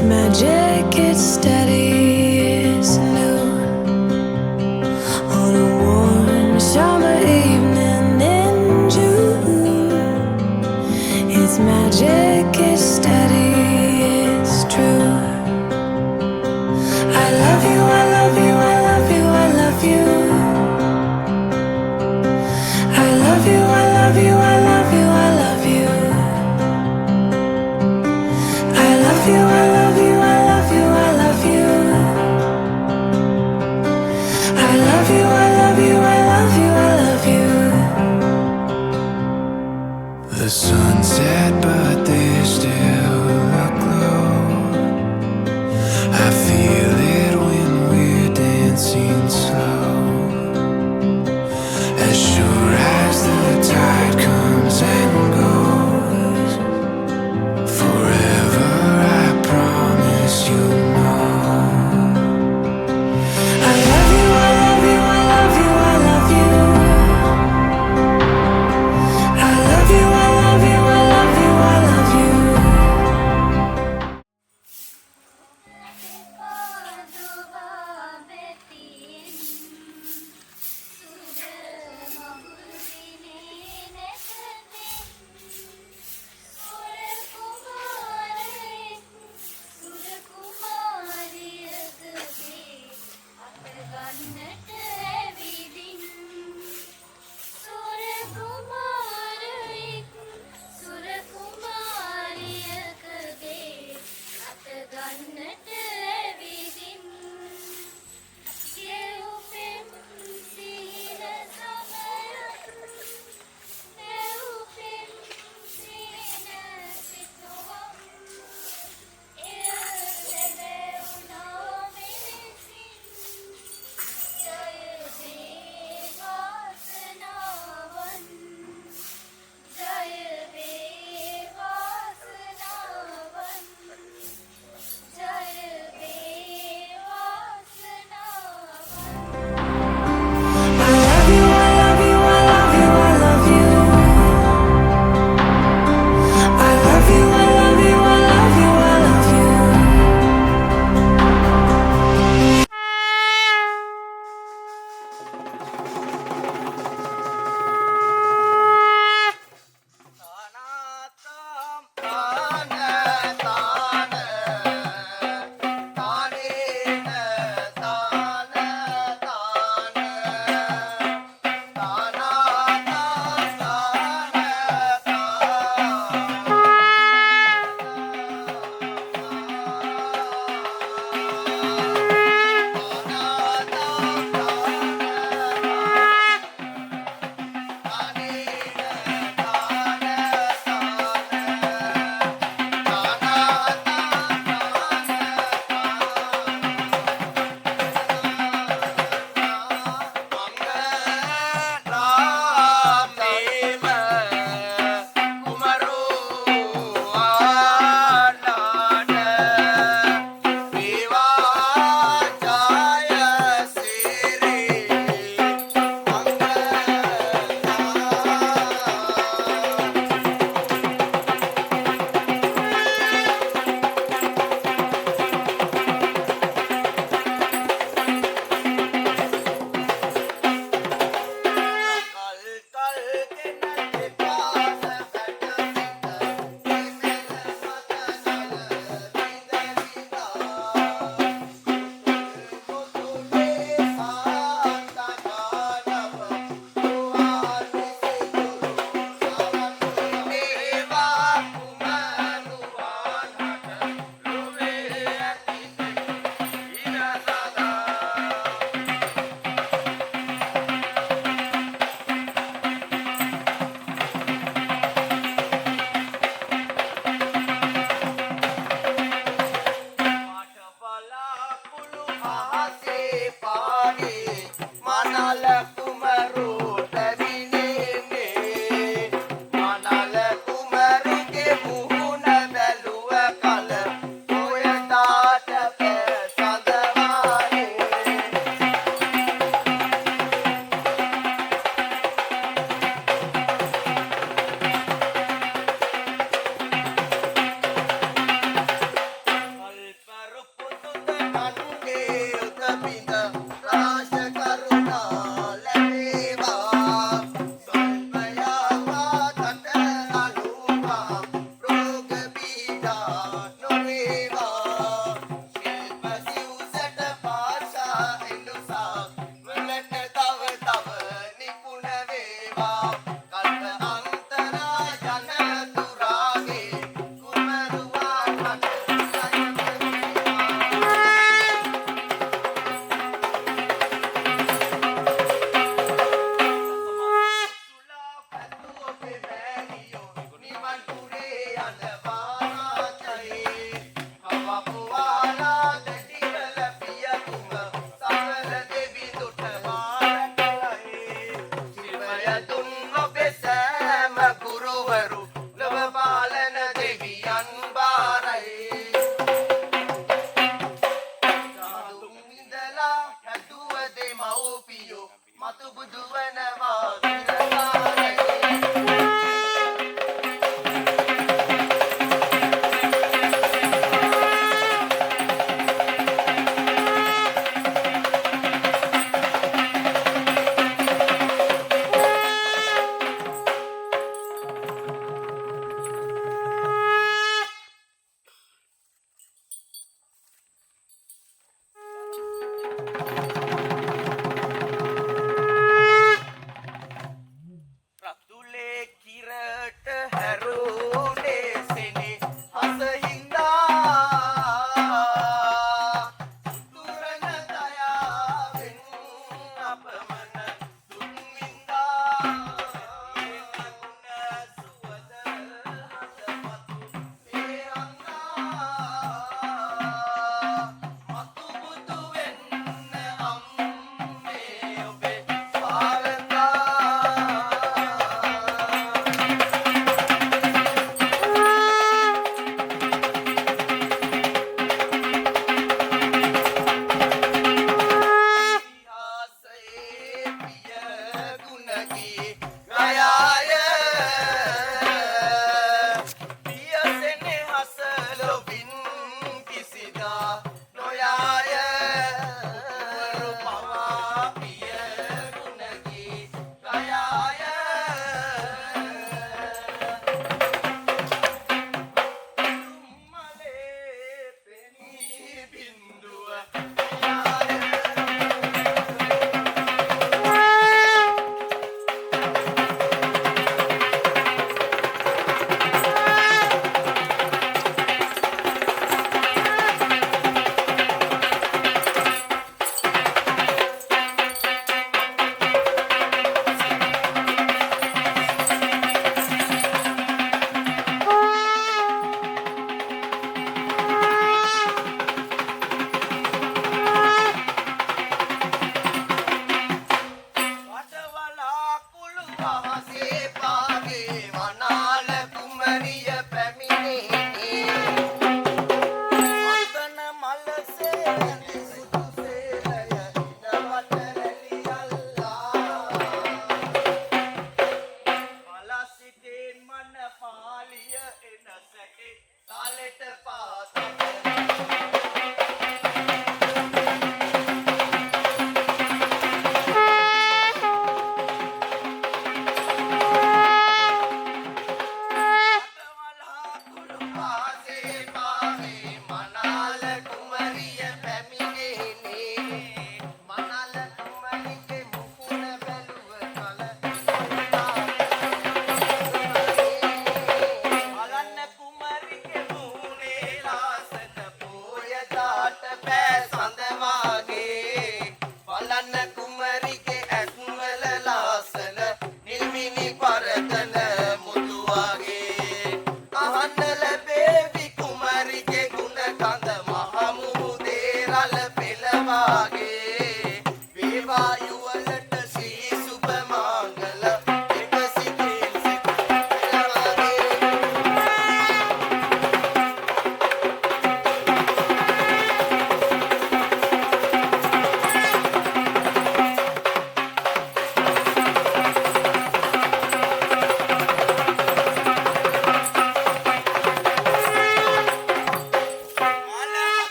It's magic, it's steady, it's new. On a warm summer evening in June. It's magic, it's steady, it's true. I love you, I love you, I love you, I love you. I love you, I love you, I love you, I love you. I love you, I love you, I love you, I love you. I love you, I love you, I love you, I love you. The sunset, but there's still a glow. I feel it when we're dancing slow. As sure as the tide comes and goes, forever I promise you'll know. I love you, I love you, I love you, I love you. I love you, I love you, I love you, I love you.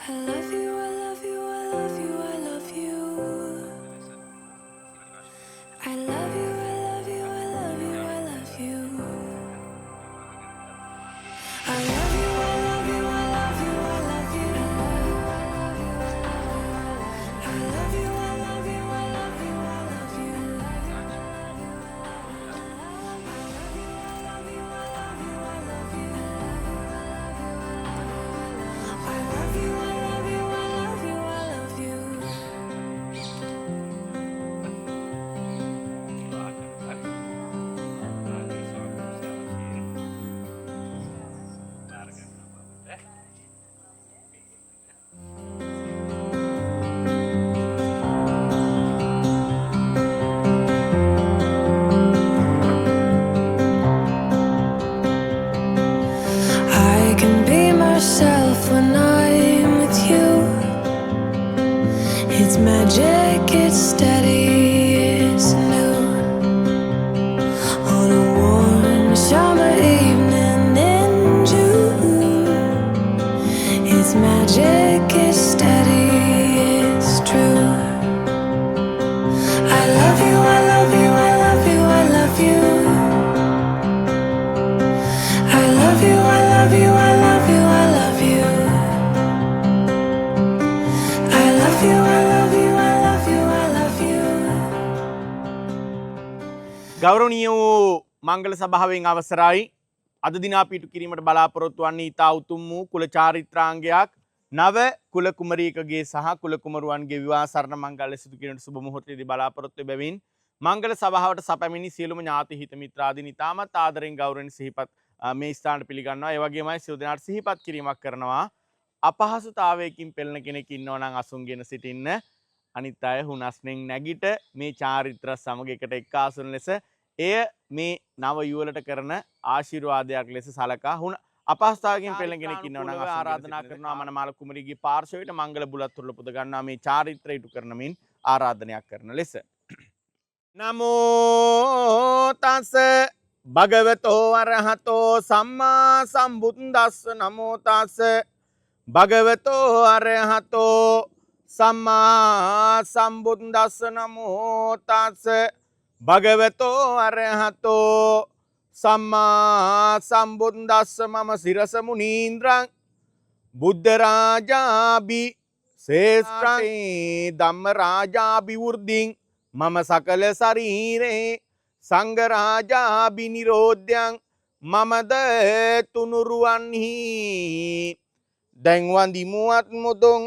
I love you, I love you, I love you, I love you. I love you, I love you, I love you, I love you. I love you, I love you, I love you, I love you. I love you, I love you, I love you, I love you. I love you, I love you, I love you, I love you. I can be myself when I'm with you. It's magic, it's steady, it's new. On a warm summer evening in June. It's magic, it's steady, it's true. I love you, I love you, I love you, I love you. I love you, I love you, I love you, I love you. I love you, I love you, I love you, I love you. ගෞරවනීය වූ මංගල සභාවෙන් අවසරයි අද දින අපි ඉටු කිරීමට බලාපොරොත්තු වන්නේ ඊතා උතුම් වූ කුල චාරිත්‍රාංගයක් නව කුල කුමරියකගේ සහ කුල කුමරුවන්ගේ විවාහ සරණ මංගල්‍ය සිදු කිරීමට සුබ මුහුර්තයේදී බලාපොරොත්තු බැවින් මංගල සභාවට සැපැමිණි සියලුම ඥාති හිත මිත්‍රාදීන් ඉතාමත් ආදරෙන් ගෞරවයෙන් සිහිපත් මේ ස්ථානට පිළිගන්නවා. ඒ වගේමයි සියලු දෙනාට සිහිපත් කිරීමක් කරනවා. අපහසුතාවයකින් පෙළෙන කෙනෙක් ඉන්නවා නම් අසුන්ගෙන සිටින්න. අනිත් අය හුනස්නෙන් නැගිට මේ චාරිත්‍ර සමග එකට එක්කාසුන ලෙස එය මේ නව යුවලට කරන ආශිර්වාදයක් ලෙස සලකා හුන අපහසුතාවකින් පෙළෙන කෙනෙක් ඉන්නවා නම් ආරාධනා කරනවා මනමාල කුමරියගේ පාර්ශවයට මංගල බුලත් තුරුල පුද ගන්නවා මේ චාරිත්‍රය ඉටු කරන මින් ආරාධනයක් කරන ලෙස. නමෝ තස් භගවතෝ අරහතෝ සම්මා සම්බුද්දස්ස නමෝ තස් භගවතෝ අරහතෝ සම්මා සම්බුද්දස්ස නමෝ තස් භගවතෝ අරහතෝ සම්මා සම්බුද්දස්ස මම සිරස මුනීන්ද්‍රං බුද්ධ රාජාභි ශේෂ්ඨං ධම්ම රාජාභි වෘද්ධින් මම සකල ශරීරේ සංඝ රාජාභි නිරෝධ්‍යං මමද තුනුරුවන්හි දැන් වඳිමුවත් මුදුන්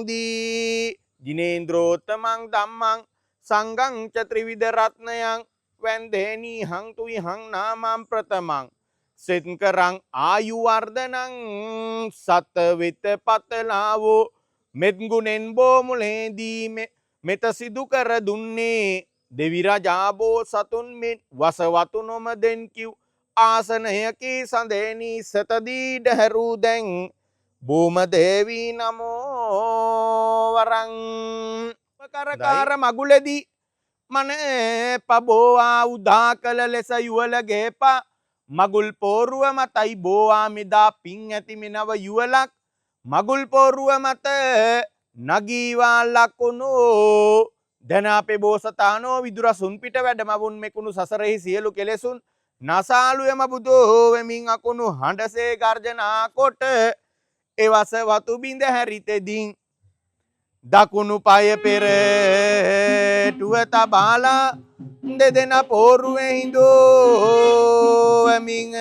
දී ජිනේන්ද්‍රෝත්තමං ධම්මං සංඝං ච ත්‍රිවිධ රත්නයන් වැන්දේනී හං තුයි හං නාමං ප්‍රථමං සෙත්කරං ආයු වර්ධනං සතවිත පතලාවෝ මෙත් ගුණෙන් බෝමුලේදී මෙත සිදු කර දුන්නේ දෙවි රජා බෝසතුන් මෙන් වසවතු නොම දෙන් කිව් ආසනයකී සඳේනී සතදී ඩහැරූ දැන් භූම දේවී නමෝ වරං කරකාර මගුලෙදී මන පබෝවා උදා කළ ලෙස යුවලගේපා මගුල් පෝරුව මතයි බෝවා මෙදා පින් ඇති මෙනව යුවලක් මගුල් පෝරුව මත නගීවා ලකුණු දැන අපේ බෝසතානෝ විදුරසුන් පිට වැඩමවුන් මෙකුණු සසරෙහි සියලු කෙලෙසුන් නසාලු එම බුදෝ වෙමින් අකුණු හඬසේ ගර්ජනා කොට එවස වතු බිඳ හැරිතෙදින් දකුණු පය පෙරටුව තබාලා දෙදෙන පෝරුවේ හිඳෝ වෙමින්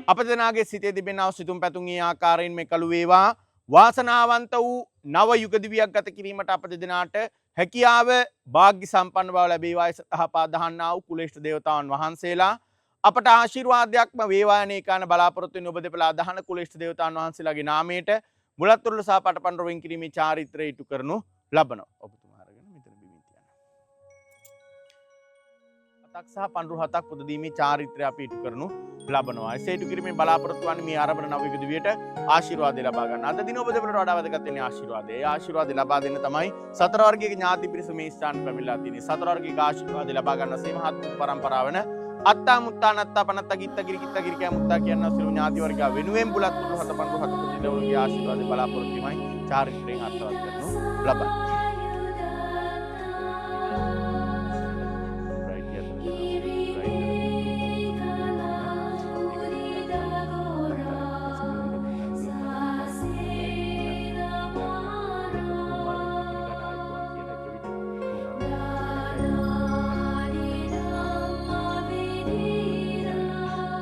අප දෙනාගේ සිතේ තිබෙනා සිතුම් පැතුම් ඒ ආකාරයෙන් මෙකළු වේවා. වාසනාවන්ත වූ නව යුග දිවියක් ගත කිරීමට අප දෙදෙනාට හැකියාව වාග්ය සම්පන්න බව ලැබේවා. සහපා දහන්නා වූ කුලේෂ්ඨ දේවතාවුන් වහන්සේලා අපට ආශිර්වාදයක්ම වේවා යන ඒකාන බලාපොරොත්තු වෙන ඔබ දෙපළ අදහන කුලේෂ්ඨ දේවතාවුන් වහන්සේලාගේ නාමයට මුලත්තුරුල සහ පටපන්ර වෙන් කිරීමේ චාරිත්‍රය ඉටු කරනු ලබනවා. ඔබතුමා අරගෙන මෙතන බිමින් තියන්න. අතක් සහ පඳුරු හතක් පුද දීමේ චාරිත්‍රය අපි ඉටු කරනු ලබනවා. එසේ ඉටු කිරීමේ බලාපොරොත්තු වන්නේ මේ ආරම්භන නව යුග දිවියට ආශිර්වාදය ලබා ගන්න. අද දින ඔබ දෙපළට වඩා වැදගත් වෙන්නේ ආශිර්වාදය. ඒ ආශිර්වාදය ලබා දෙන්න තමයි සතර වර්ගයේ ඥාති පිරිස මේ ස්ථාන පැමිණලා තියෙන්නේ. සතර වර්ගයේ ආශිර්වාදය ලබා ගන්න සීම හත් පරම්පරාව වෙන අත්තා මුත්තා නත්තා පනත්තා ගිත්තා කිරි කෑ මුත්තා කියන සිළු ඥාති වර්ගය වෙනුවෙන් බුලත් තුරු හත පන්දු හත පුදුලෝගේ ආශිර්වාදේ බලාපොරොත්තු වීමයි චාරිත්‍රයෙන් අර්ථවත් කරනු ලබන්නේ.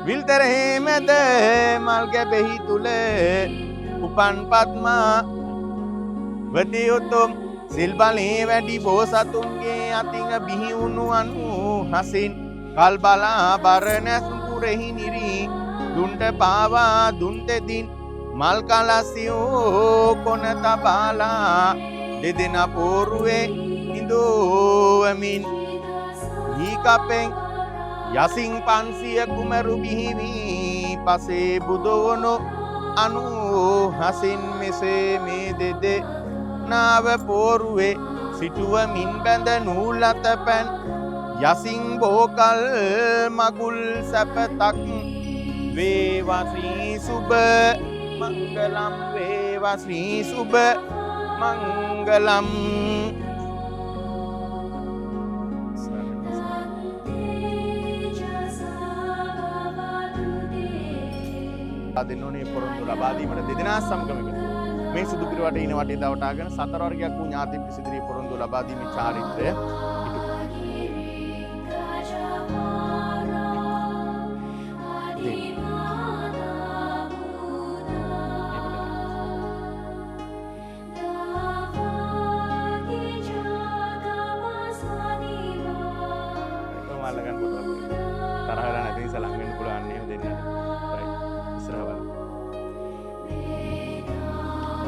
විල්තරෙහි මැද මල් ගැබෙහි තුල උපන් පද්මා වදී උතුම් සිල් බලේ වැඩි බෝසතුන්ගේ අතින් බිහි වුණු අනු හසින් කල් බලා බරණැස් පුරෙහි නිරි දුන්ට පාවා දුන්තෙදින් මල් කලසියෝ කොන තබාලා දෙදෙන පෝරුවේ ඉඳුවමින් හී කපෙන් යසින් 500 කුමරු බිහිවී පසේ බුදවනු අනු හසින් මෙසේ මේ දෙදෙ නාව පෝරුවේ සිටුවමින් බැඳ නූලත පැන් යසින් බෝකල් මගුල් සැපතක් වේවා ශ්‍රී සුබ මංගලම් වේවා ශ්‍රී සුබ මංගලම්. දෙන්නෝනේ පොරොන්දු ලබා දීමට දෙදෙනා සමගම එකතු මේ සුදු පිරවට ඉන වටේ දවටාගෙන සතර වර්ගයක් වූ ඥාති පිරිසිදුරී පොරොන්දු ලබා දීමේ චාරිත්‍රය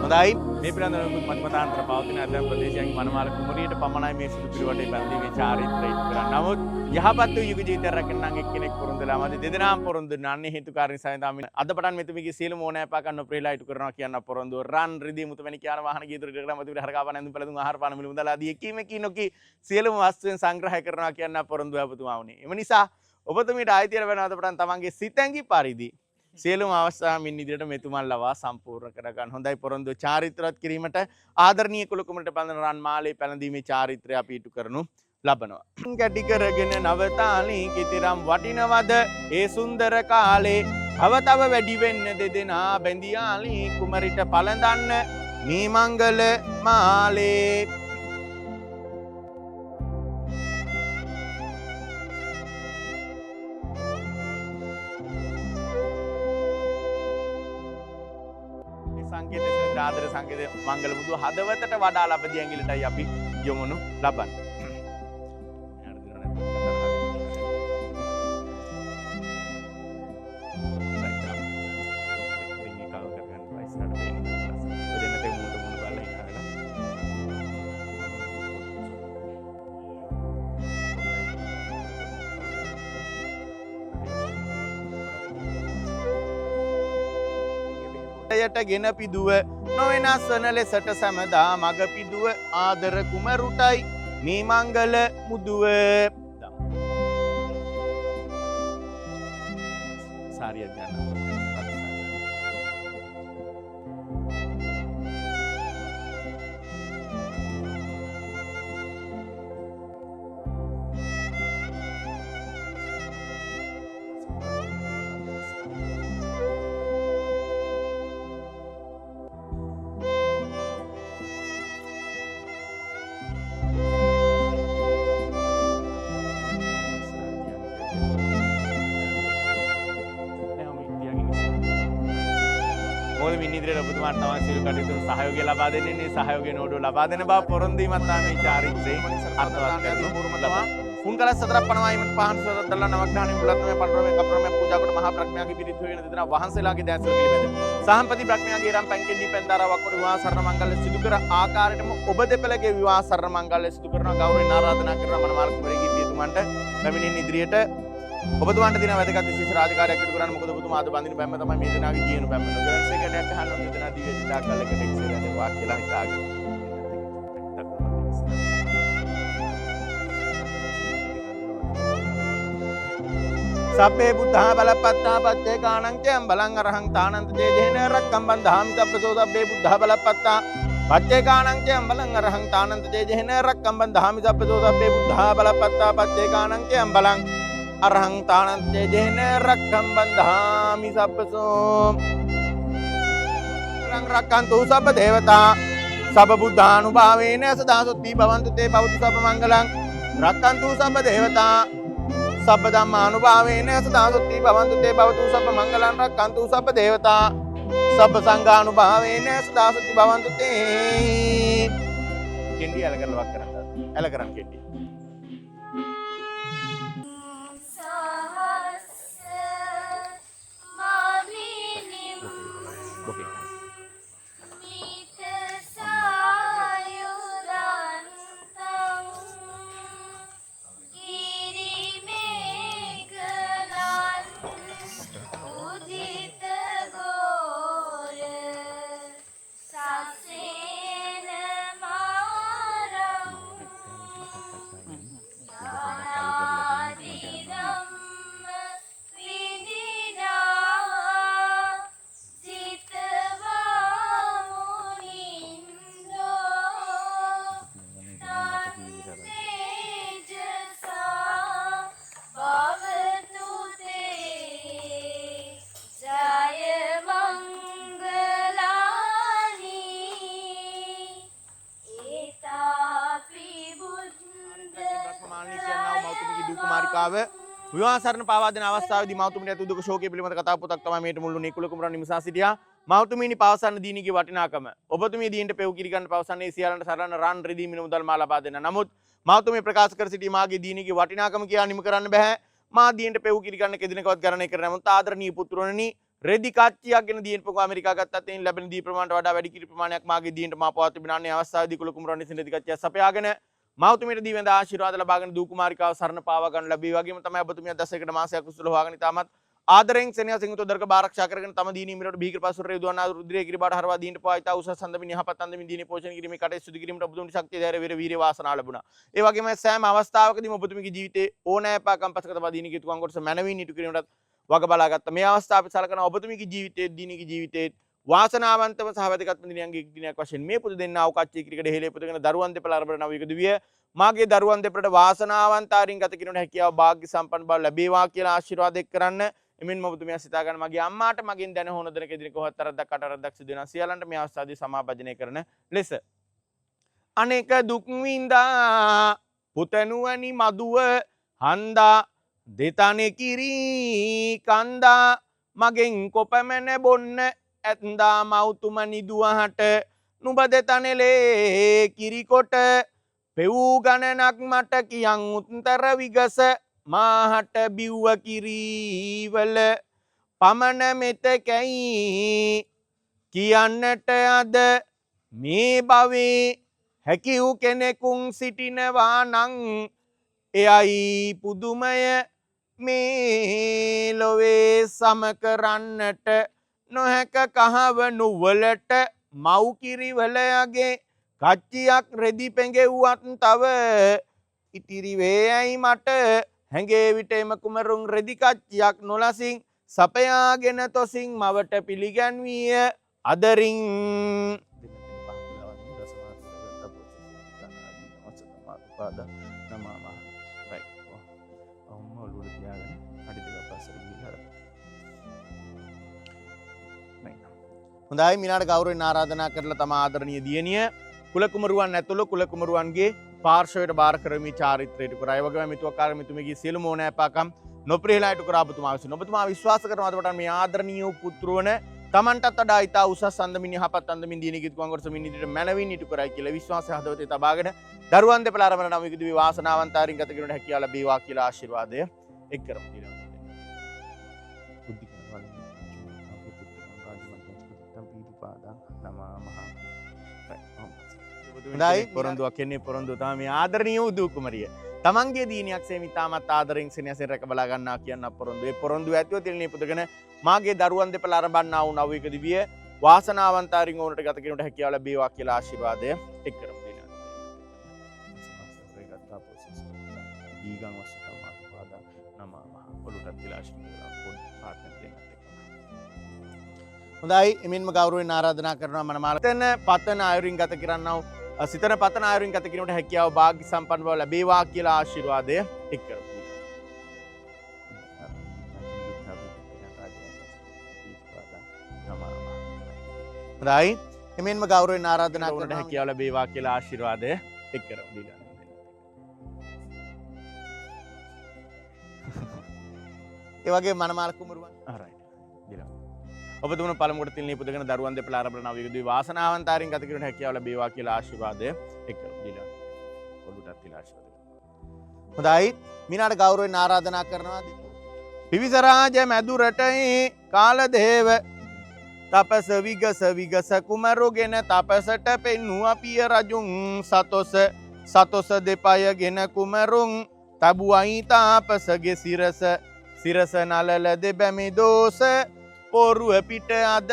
හොඳයි මේ පිළිබඳව මතමතාන්තර පවතින ඇතැම් ප්‍රදේශයන් මනමාල කුමරියට පමණයි මේ සුදු පිරිවටේ බැඳීමේ චාරිත්‍රය ඉටු කරන්නේ. නමුත් යහපත් වූ යුග ජීවිතයක් රැකගෙන නම් එක්කෙනෙක් පොරොන්දුලා මැද දෙදෙනාම පොරොන්දු නන්නේ හේතුකාරී නිසා තමයි අද පටන් මෙතුමිගේ සියලුම ඕනෑපාකම් නොප්‍රේලා ඉටු කරනවා කියන පොරොන්දුව රන් රිදී මුතුමැණි කියන වාහන ගීතුරු ඉරලා මතුවිල හරකාපන ඇඳුම් පැළඳුම් ආහාර පාන මිල මුදල් ආදී එකීමකී නොකී සියලුම වස්තුවෙන් සංග්‍රහය කරනවා කියන පොරොන්දුව අපතුමා වුණේ. එම නිසා ඔබතුමීට ආයිතිය ලැබෙන අද පටන් තමන්ගේ සිතැඟි පරිදි සියලුම අවස්ථාවන් ඉදිරියට මෙතුමන් ලවා සම්පූර්ණ කරගන්න. හොඳයි පොරොන්දු චාරිත්‍රාත් කිරීමට ආදරණීය කුලකුමරට බඳන රන් මාලේ පැලඳීමේ චාරිත්‍රය අපි ඉටු කරනු ලබනවා. කැටි කරගෙන නවතාලේ කිතරම් වටිනවද ඒ සුන්දර කාලේ අවතව වැඩි වෙන්න දෙදෙනා බැඳියාලේ කුමරිට පළඳන්න මේ මංගල මාලේ. සංකේත ආදර සංකේත මංගල මුදුව හදවතට වඩා ලබදී ඇඟිල්ලටයි අපි යොමුණු ලබන්නේ. යට ගෙන පිදුව නොවෙනස් වන ලෙසට සැමදා මග පිදුව ආදර කුමරුටයි මේ මංගල මුදුව. සාරිය ගන්න. මොකද මින් ඉදිරියට ඔබතුමාට තමයි සියලු කටයුතු සහයෝගය ලබා දෙන්නේ. මේ සහයෝගය නෝඩුව ලබා දෙන බව පොරොන්දු වීමත් තමයි මේ චාරිත්‍රයේ අර්ථවත් කරනවා. පුන් කලස් 4ක් පනවායිමට පහන් සදත් දල්ලා නවග්‍රහණය මුලත්මය පරිරමය කපරමය පූජා කොට මහා ප්‍රඥාගේ පිරිත් හොයන දෙදෙනා වහන්සේලාගේ දැසල පිළිබඳ සහම්පති ප්‍රඥාගේ රම් පැන්කෙන්ඩි පෙන්දාරාවක් කොට විවාහ සරණ මංගල්‍ය සිදු කර ආකාරයටම ඔබ දෙපළගේ විවාහ සරණ මංගල්‍ය සිදු කරන ගෞරවයෙන් ආරාධනා කරන මනමාර්ග කුමරියගේ පියතුමන්ට පැමිණෙන ඉදිරියට ඔබතුමාට දින වැදගත් විශේෂ රාජකාරියක් ඉටු කරන්න. මොකද ඔබතුමා අද බඳින බැම්ම තමයි මේ දෙනාගේ ජීවන බැම්ම. ග්‍රැන්ඩ් සෙක්‍රටරියට අහන්න ඕන දෙනා දිව්‍ය සිතාකල් එකට එක්සෙල් යනවා කියලා හිතාගෙන. සබ්බේ බුද්ධා බලපත්තා පච්චේ කාණං ච අම්බලං අරහං තානන්ත ජේ ජේන රක්කම් බන්ධාමි තප්පසෝ සබ්බේ බුද්ධා බලපත්තා පච්චේ කාණං ච අම්බලං අරහං තානන්ත ජේ ජේන රක්කම් බන්ධාමි තප්පසෝ සබ්බේ බුද්ධා බලපත්තා පච්චේ කාණං ච අම්බලං අරහං තානන්ත ජේ ජේන රක්කම් බන්ධාමි සබ්බසෝ රං රක්කන්තු සබ්බ දේවතා සබ්බ බුද්ධානුභාවේන සදා සොත්ති භවන්තු තේ භවතු සබ්බ මංගලං රක්කන්තු සබ්බ දේවතා සබ්බ ධම්මානුභාවේන සදා සොත්ති භවන්තු තේ භවතු සබ්බ මංගලං රක්කන්තු සබ්බ දේවතා සබ්බ සංඝානුභාවේන සදා සොත්ති භවන්තු තේ කෙන්ඩි ඇල කරලා වක් කරන්න ඇල කරන් කෙන්ඩි විවාහ සරණ පාවා දෙන අවස්ථාවේදී මෞතුමියට ඇති දුක ශෝකයේ පිළිබඳ කතා පොතක් තමයි මේට මුල්ුණේ කුල කුමරන් නිමසා සිටියා. මෞතුමියනි පවසන්න දීනිගේ වටිනාකම. ඔබතුමිය දීන්ට පෙව් කිරි ගන්න පවසන්නේ සියල්ලන්ට සරණ රන් රිදී මින මුදල් මා ලබා දෙන්න. නමුත් මෞතුමිය ප්‍රකාශ කර සිටි මාගේ දීනිගේ වටිනාකම කියලා නිම කරන්න බෑ. මා දීන්ට පෙව් කිරි ගන්න කෙදිනකවත් ගණනය කරන්නේ නමුත් ආදරණීය පුත්‍රෝණනි රෙදි කච්චියක් ගෙන දීන් පොක ඇමරිකා ගත්තත් එයින් ලැබෙන දී ප්‍රමාණයට වඩා වැඩි කිරි ප්‍රමාණයක් මාගේ දීන්ට මා පවත් තිබෙනානේ අවස්ථාවේදී කුල කුමරන් විසින් රෙදි කච්චියක් සපයාගෙන මෞතුමියට දී වෙන ආශිර්වාද ලබාගෙන දූ කුමාරිකාව සරණ පාවා ගන්න ලැබී වගේම තමයි ඔබතුමිය දසයකට මාසයක් කුසල හොයාගෙන ඉතාමත් ආදරෙන් සෙනෙහසින් උදර්ක ආරක්ෂා කරගෙන තම දීනී මිරට බීකර පසුරේ දුවනා රුධිරේ කිරිබාට හරවා දීන්ට පවායිතා උසස් සඳමින් යහපත් අන්දමින් දීනී පෝෂණය කිරීමේ කටයුතු සිදු කිරීමට ඔබතුමියට ශක්තිය ධෛර්ය වීර වීර්ය වාසනාව ලැබුණා. ඒ වගේම සෑම අවස්ථාවකදීම ඔබතුමියගේ ජීවිතේ ඕනෑපාකම් පසක තබා දීනීගේ තුකන් කොටස මනවින් ඉටු කිරීමටත් වග බලාගත්තා. මේ අවස්ථාව අපි සලකන ඔබතුමියගේ ජීවිතයේ දීනීගේ ජීවිතයේ වාසනාවන්තව සහ වැදගත් දිනයන්ගේ දිනයක් වශයෙන් මේ පුදු දෙන්න අවකාශී ක්‍රිකට් හෙලේ පුදගෙන දරුවන් දෙපළ අරබන නව යුග දිවිය මාගේ දරුවන් දෙපළට වාසනාවන්තාරින් ගත කිරීමට හැකියාව වාග්ය සම්පන්න බව ලැබේවා කියලා ආශිර්වාද එක් කරන්න. එමෙන්ම ඔබතුමිය සිතා ගන්න මගේ අම්මාට මගෙන් දැන හොන දෙන කෙදින කොහොත් තරද්දක් අටරද්දක් සිදු වෙනවා සියල්ලන්ට මේ අවස්ථාවේදී සමාභජනය කරන ලෙස අනේක දුක් විඳා පුතනුවනි මදුව හන්දා දෙතනේ කිරි කන්දා මගෙන් කොපමණ බොන්න ඇත්දා මෞතුමනි දුවහට නුඹ දෙතනෙලේ කිරිකොට පෙවූ ගණනක් මට කියන් උත්තර විගස මාහට බිව්ව කිරීවල පමණ මෙතකැයි කියන්නට අද මේ භවේ හැකිව් කෙනෙකුන් සිටිනවා නං එයයි පුදුමය මේ ලොවේ සම කරන්නට නොහැක කහවනු වලට මව්කිරිවලයගේ කච්චියක් රෙදි පෙඟෙව්වත් තව ඉතිරිවේයයි මට හැඟේ විට එම කුමරුන් රෙදි කච්චියක් නොලසින් සපයාගෙන තොසින් මවට පිළිගැන්විය අදරින් හොඳයි මිනාට ගෞරවයෙන් ආරාධනා කරලා තම ආදරණීය දියණිය කුල කුමරුවන් ඇතුළු කුල කුමරුවන්ගේ පාර්ශවයට බාර කරමි චාරිත්‍රයට කරා. ඒ වගේම මිතුවක්කාර මිතුමියගේ සියලුම ඕනෑපාකම් නොපිරිහෙලා ඉටු කරා ඔබතුමා විසින්. ඔබතුමා විශ්වාස කරනවාද මේ ආදරණීය පුත්‍රවන තමන්ටත් වඩා ඉතා උසස් අන්දමින් යහපත් අන්දමින් දිනගිත් ගුවන්ගොඩසමින් ඉදිරියට මැනවින් ඉටු කරයි කියලා විශ්වාසය හදවතේ තබාගෙන දරුවන් දෙපළ අරගෙන නම් විදුලි වාසනාවන්තරින් ගත කිරීමට හැකියාව ලැබේවා කියලා ආශිර්වාදය එක් කරමු කියලා. හොඳයි පොරොන්දුවක් එන්නේ පොරොන්දුව තමයි මේ ආදරණීය උදු කුමරිය. තමන්ගේ දීනියක් සේමිතාමත් ආදරෙන් සෙනෙහසෙන් රැක බලා ගන්නවා කියන පොරොන්දුව. ඒ පොරොන්දුව ඇතුව තිරණේ පුදගෙන මාගේ දරුවන් දෙපළ අරබන්නා වූ නවයක දිවිය වාසනාවන්තරින් ඕනට ගත කිරීමට හැකියාව ලැබේවා කියලා ආශිර්වාදය එක් කරමු. දීගං වස්සතම පාදා නමः ඔලුටත් තිලා ආශිර්වාද පොත් පාත්‍රයෙන් දෙන්නත් එක්ක. හොඳයි එමින්ම ගෞරවයෙන් ආරාධනා කරනවා මනමාල තන පතන ආයුරින් ගත කරන්නව සිතන පතන ආයුරින් ගත කිරීමට හැකියාව වාග්ය සම්පන්න බව ලැබේවා කියලා ආශිර්වාදය එක් කරමු. හොඳයි එමින්ම ගෞරවයෙන් ආරාධනා කරනවා හැකියාව ලැබේවා කියලා ආශිර්වාදය එක් කරමු. ඒ වගේ මනමාල කුමරුවන් ඔබතුමන පළමුවට තිල්නේ පුදගෙන දරුවන් දෙපළ ආරම්භ නවයකදී වාසනාවන්තරින් ගත කිරීමට හැකියාව ලැබේවා කියලා ආශිර්වාදය එක් කරමු. දීලා ඔළුටත් තිලා ආශිර්වාද. හොඳයි මිනාට ගෞරවයෙන් ආරාධනා කරනවා පිවිසරාජ මැදුරට කාලදේව තපස විගස කුමරුගෙන තපසට පෙන්නුව පිය රජුන් සතොස දෙපයගෙන කුමරුන් තබුවයි තාපසගේ සිරස නලල දෙබැමි දෝස පොරුව පිට අද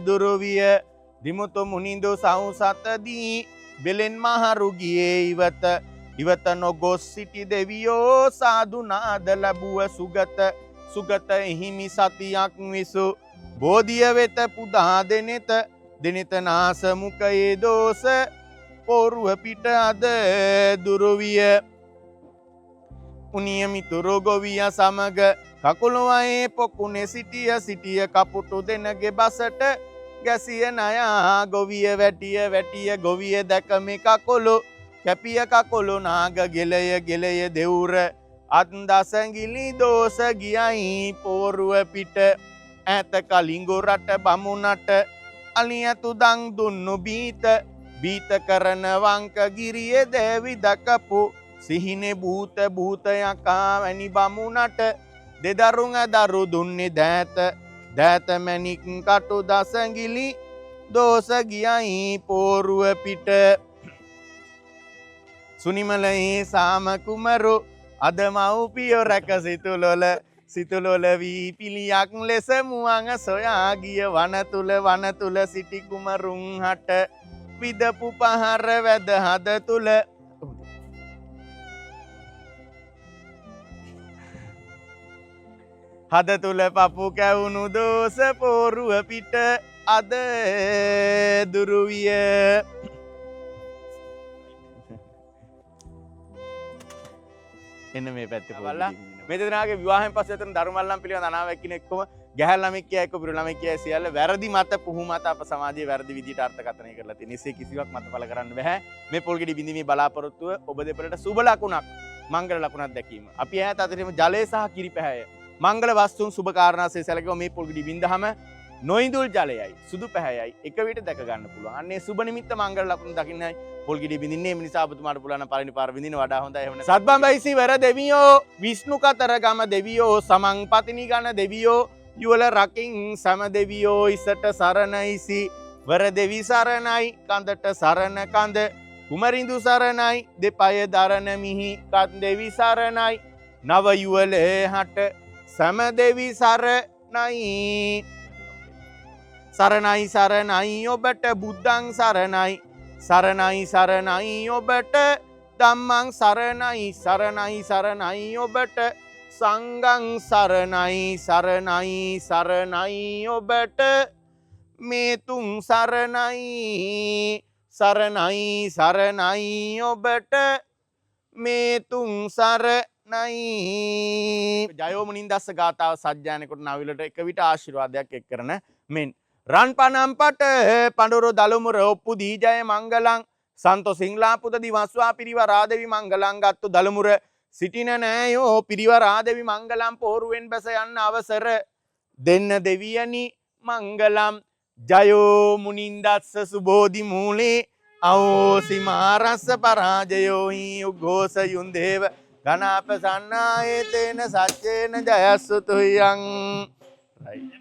දුරුවිය දිමුතු මුනිඳු සවුසතදී බෙලෙන් මහරුගියේ ඉවත නොගොස් සිටි දෙවියෝ සාදුනාද ලැබුව සුගත හිමි සතියක් විසු බෝධිය වෙත පුදා දෙනෙත නාසමුකයේ දෝස පොරුව පිට අද දුරුවිය උනියමිතුරු ගොවිය සමග කකුළුවයේ පොකුණේ සිටිය කපුටු දෙනගේ බසට ගැසිය නයා ගොවිය වැටිය ගොවිය දැකමි කකුළු කැපිය කකුළු නාග ගෙලය දෙවුර අත්දසගිලි දෝස ගියයි පෝරුව පිට ඇත කලිංගු රට බමුණට අලියතු දං දුන්නු බීත කරන වංක ගිරිය දෑවි දකපු සිහිනේ භූතයකා වැනි බමුණට දෙදරුං දරු දුන්නේ දෑත මැණික් කටු දසගිලි දෝස ගියයි පෝරුව පිට සුනිමලයේ සාම කුමරු අද මව්පියෝ රැක සිතුලොල වී පිළියක් ලෙස මුවං සොයා ගිය වන තුල සිටි කුමරුන් හට විදපු පහර වැද හද තුල හද තුල පපු කැවුණු දෝස පෝරුව පිට අද දුරුවිය. එන්න මේ පැත්තේ බලලා මේ දෙදෙනාගේ විවාහයෙන් පස්සේ අතන ධර්මල්ලම් පිළිබඳ අනාවැක් කියන එක්කම ගැහැල් ළමෙක් කියයි එක්ක පිරු ළමෙක් කියයි සියල්ල වැරදි මත පුහු මත අප සමාජයේ වැරදි විදිහට අර්ථකථනය කරලා තියෙන. එසේ කිසිවක් මතපල කරන්න බෑ. මේ පොල්ගෙඩි බින්දීමේ බලාපොරොත්තුව ඔබ දෙපළට සුබ ලකුණක් මංගල ලකුණක් දැකීම. අපි ඈත අතරින්ම ජලය සහ කිරි පැහැය මංගල වස්තුන් සුබ කාරණාසේ සැලකුව මේ පොල්ගෙඩි බින්දහම නොයිඳුල් ජලයයි සුදු පැහැයයි එක විට දැක ගන්න පුළුවන්. අන්නේ සුබ නිමිත්ත මංගල ලකුණු දකින්නයි පොල්ගෙඩි බින්දින්නේ. මේ නිසා ඔබතුමාට පුළුවන් පළවෙනි පාර බින්දින වඩා හොඳයි. එහෙම නැත්නම් සත්බඹයිසි වර දෙවියෝ විෂ්ණු කතර ගම දෙවියෝ සමන් පතිනි ගණ දෙවියෝ යුවල රකින් සම දෙවියෝ ඉසට සරණයිසි වර දෙවි සරණයි කඳට සරණ කඳ කුමරිඳු සරණයි දෙපය දරණ මිහි කත් දෙවි සරණයි නව යුවලේ හට සම දෙවි සරණයි සරණයි ඔබට බුද්ධං සරණයි ඔබට ධම්මං සරණයි ඔබට සංඝං සරණයි ඔබට මේ තුන් සරණයි ඔබට මේ තුන් සරණයි. ජයෝමුනින්දස්ස ගාථාව සජ්ජායනකොට නවිලට එක විට ආශිර්වාදයක් එක් කරන මෙන් රන් පනම්පට පඬුරු දළුමුර ඔප්පු දීජය මංගලං සන්තෝ සිංලාපුද දිවස්වා පිරිවරාදෙවි මංගලං ගත්තු දළුමුර සිටින නෑයෝ පිරිවරාදෙවි මංගලම් පෝරුවෙන් බැස යන්න අවසර දෙන්න දෙවියනි මංගලම් ජයෝ මුනින්දස්ස සුබෝධි මූලේ අවෝසි මාරස්ස පරාජයෝහි උග්ඝෝසයුන් දේව ගණාපසන්නායතේන සච්චේන ජයස්සුතුයං. right.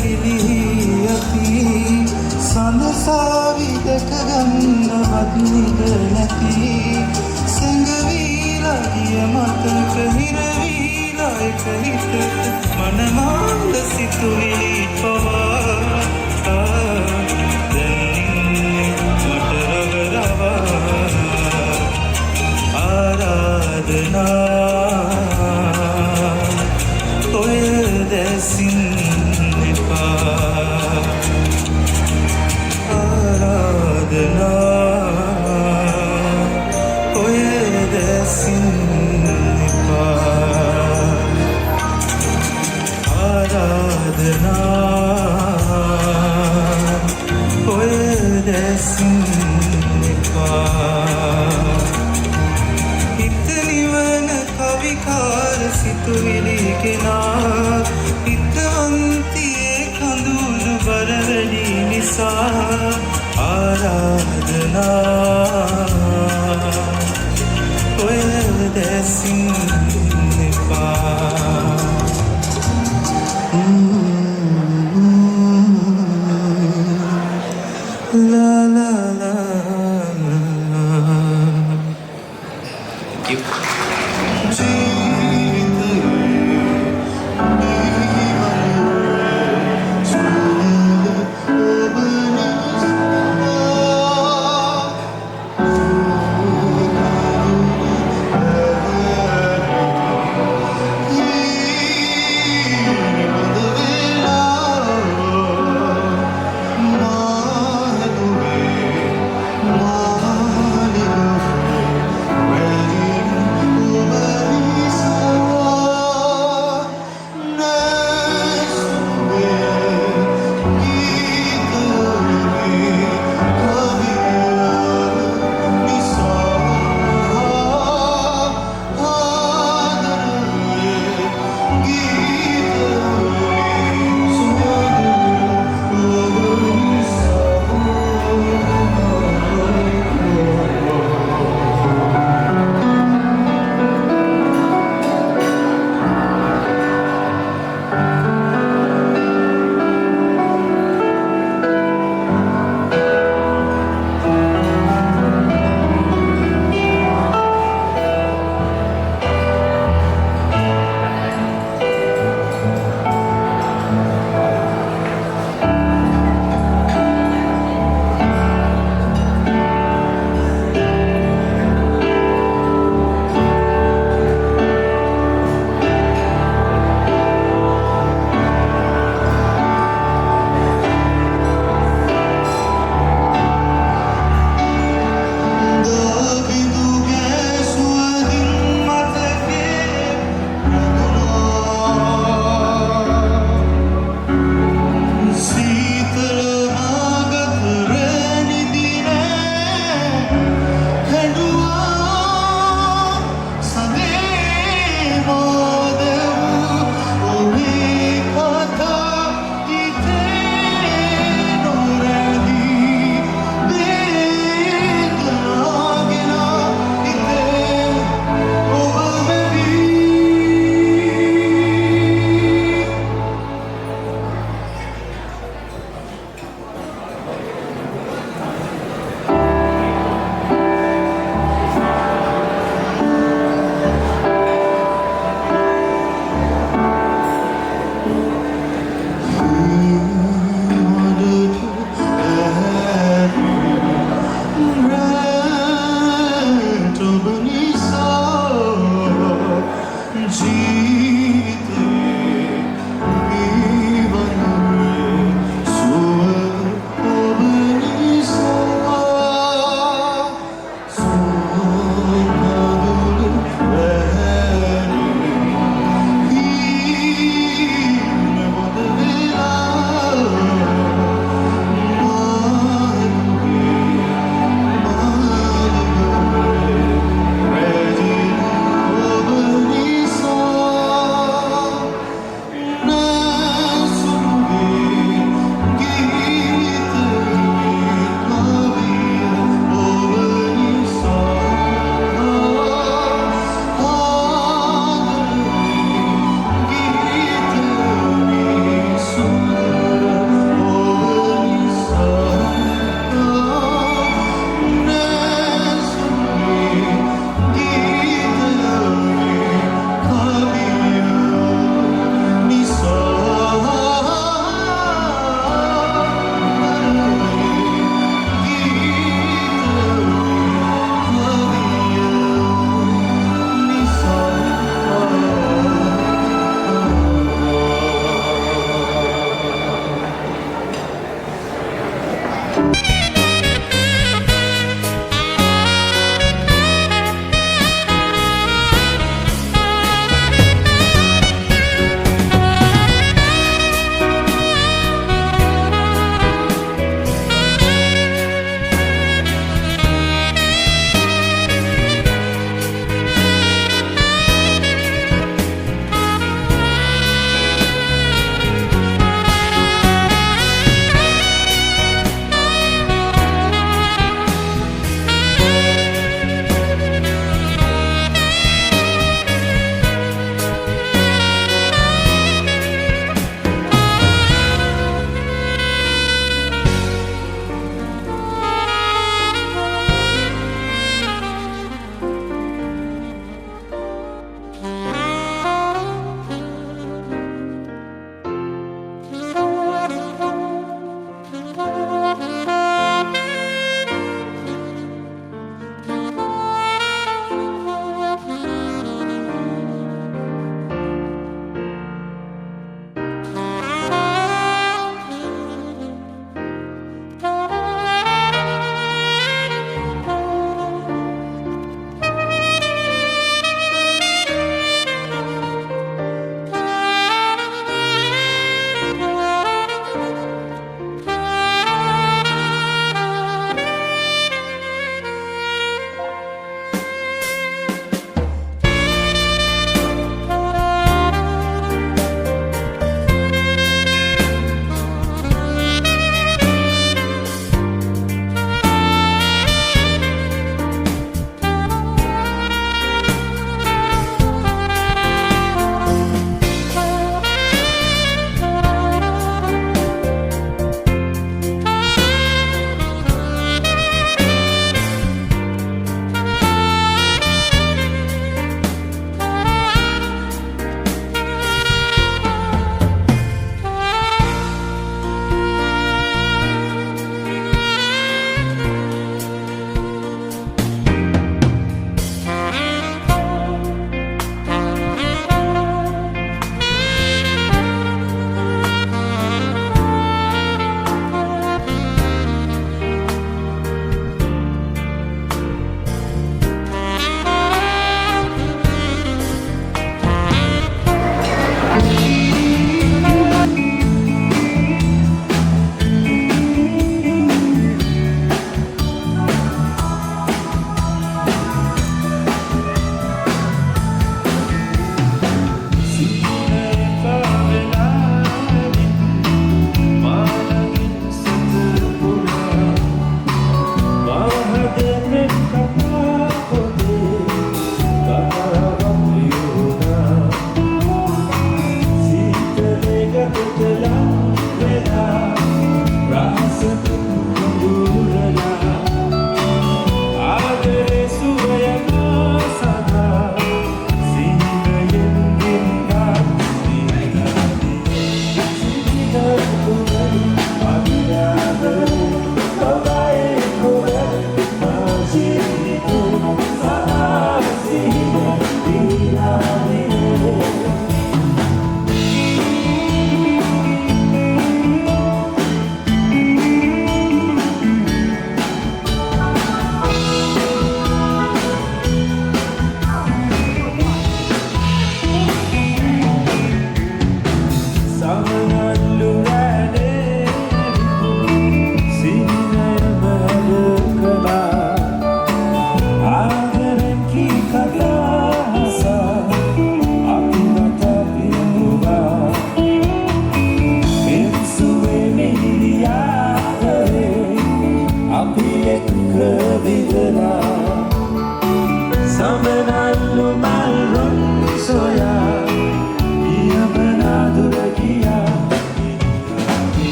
ගිලී යති සඳසාවි දැක ගන්නවත් නිද නැති සැඟවීලා ගිය මතක හිරවීලා එක හිතට මනමාංග සිතුවිලි පවා දැනින්නේ මට රවරවා ආරාධනා ඔය දැසින් එපා ආරාධනා ඔය දැසින් එපා ආරාධනා ඔය දැසින් එපා හිත නිවන කවිකාර සිතුවිලි කෙනා හිතවන්තියේ කඳුළු බර වැඩි නිසා ආරාධනා ඔය දැසින් එපා La la la. Thank you.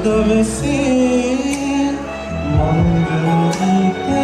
Dove si, mondo di te.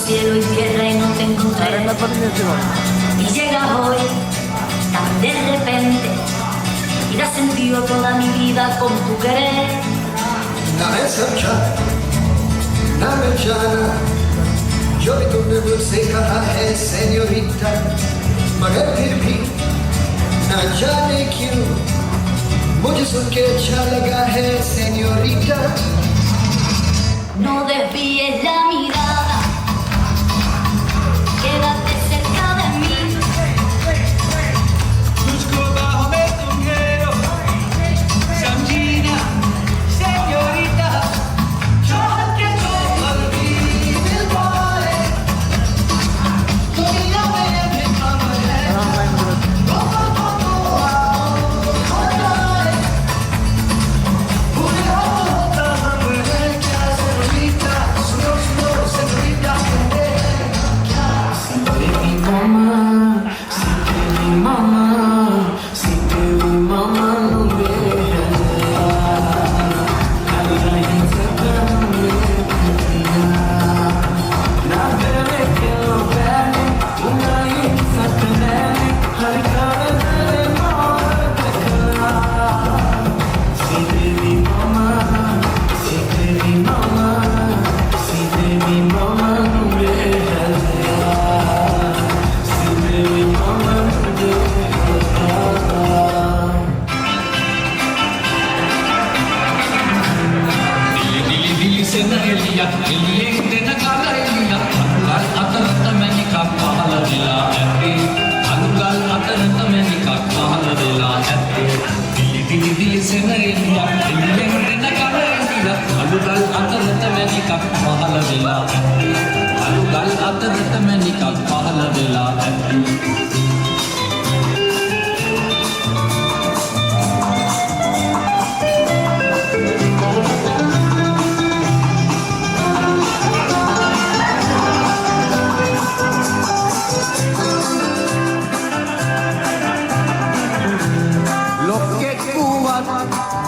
cielo y tierra y no te encontré. Y llegas hoy tan de repente y da sentido toda mi vida con tu querer. नामे समझा नामे जाना जो भी तुमने मुझसे कहा है senorita मगर फिर भी ना जाने क्यों मुझे सुन के अच्छा लगा है senorita No desvíes la mirada, quédate cerca de mí. तुझको बाहों में तुम घेरो समझी ना सेन्योरिटा चाहत के जो पल भी दिल पाए दुनिया में भी कम है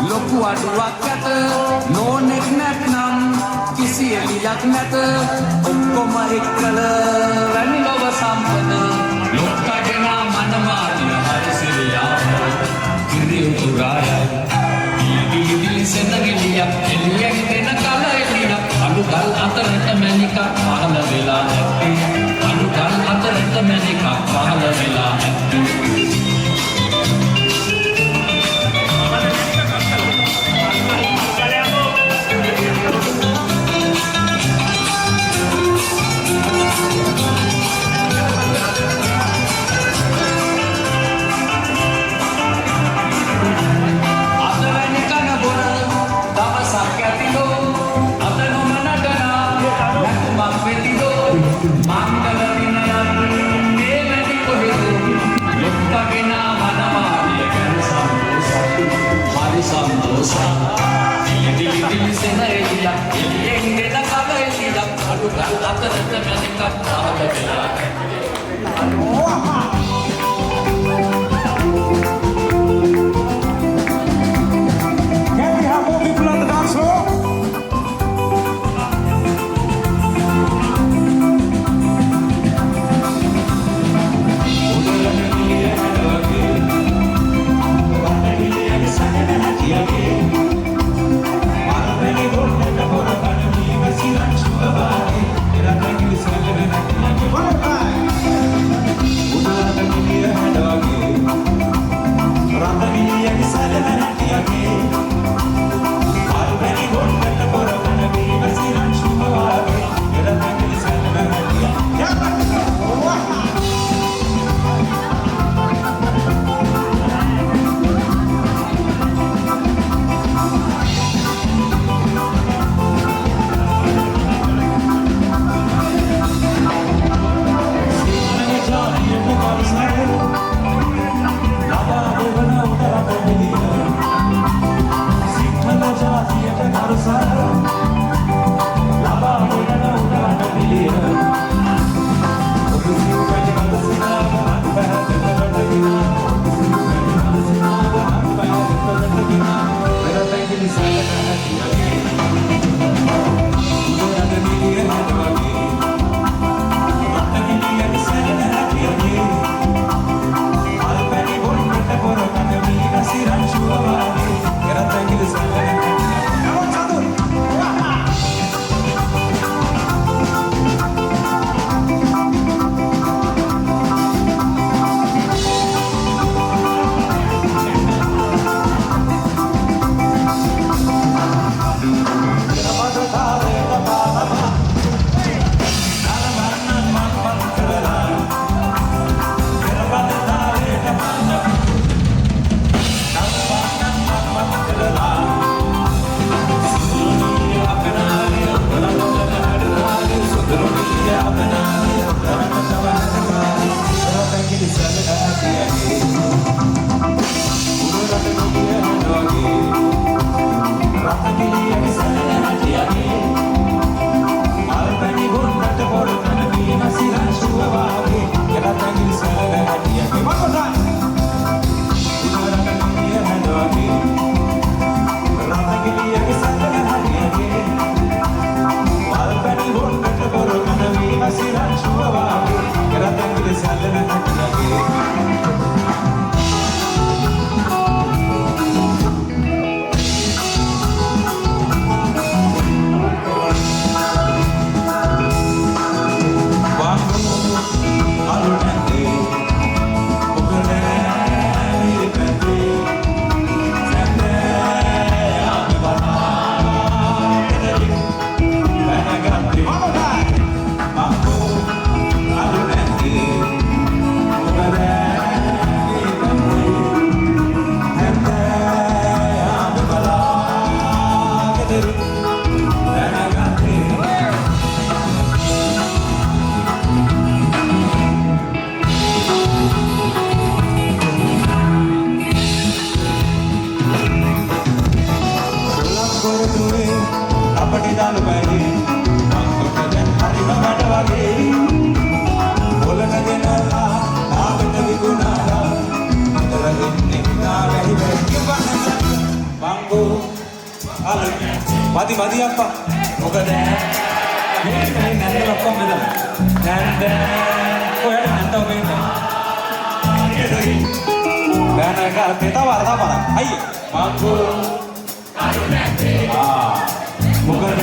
ලොකු අඩුවක් ඇත නෝනෙක් නැත්නම් කිසි එළියක් නැත ඔක්කොම එක්කල වැනි ලොව සම්පත ලොක්කගෙන මනමාතිය හරිසිරියාව කිරි උතුරායයි දිලි සෙනගිලියක් එළියෙන් දෙන කල එළියක් අලුගල් අතරට මැනිකක් පහළ වෙලා නැත්තේ අලුගල් අතරට මැනිකක් පහළ වෙලා නැත්තේ Bye. අතරු දැනගත්තේ කොරදුවේ අපටි දානු බැරි මංකොට දැන් හරිම මඩ වගේ පොළන දෙනලා ආවට විගුණාලා අතර ඉන්නේ නාලයි වැටි බංගෝ අල මදි අප්පා මොකද මේ නැන්ද ඔක්කොම මෙතන නැන්ද කොහෙද නැන්ද වෙන්නේ එදරි දැනගත්තේ තව අයියේ මංගෝ මොකද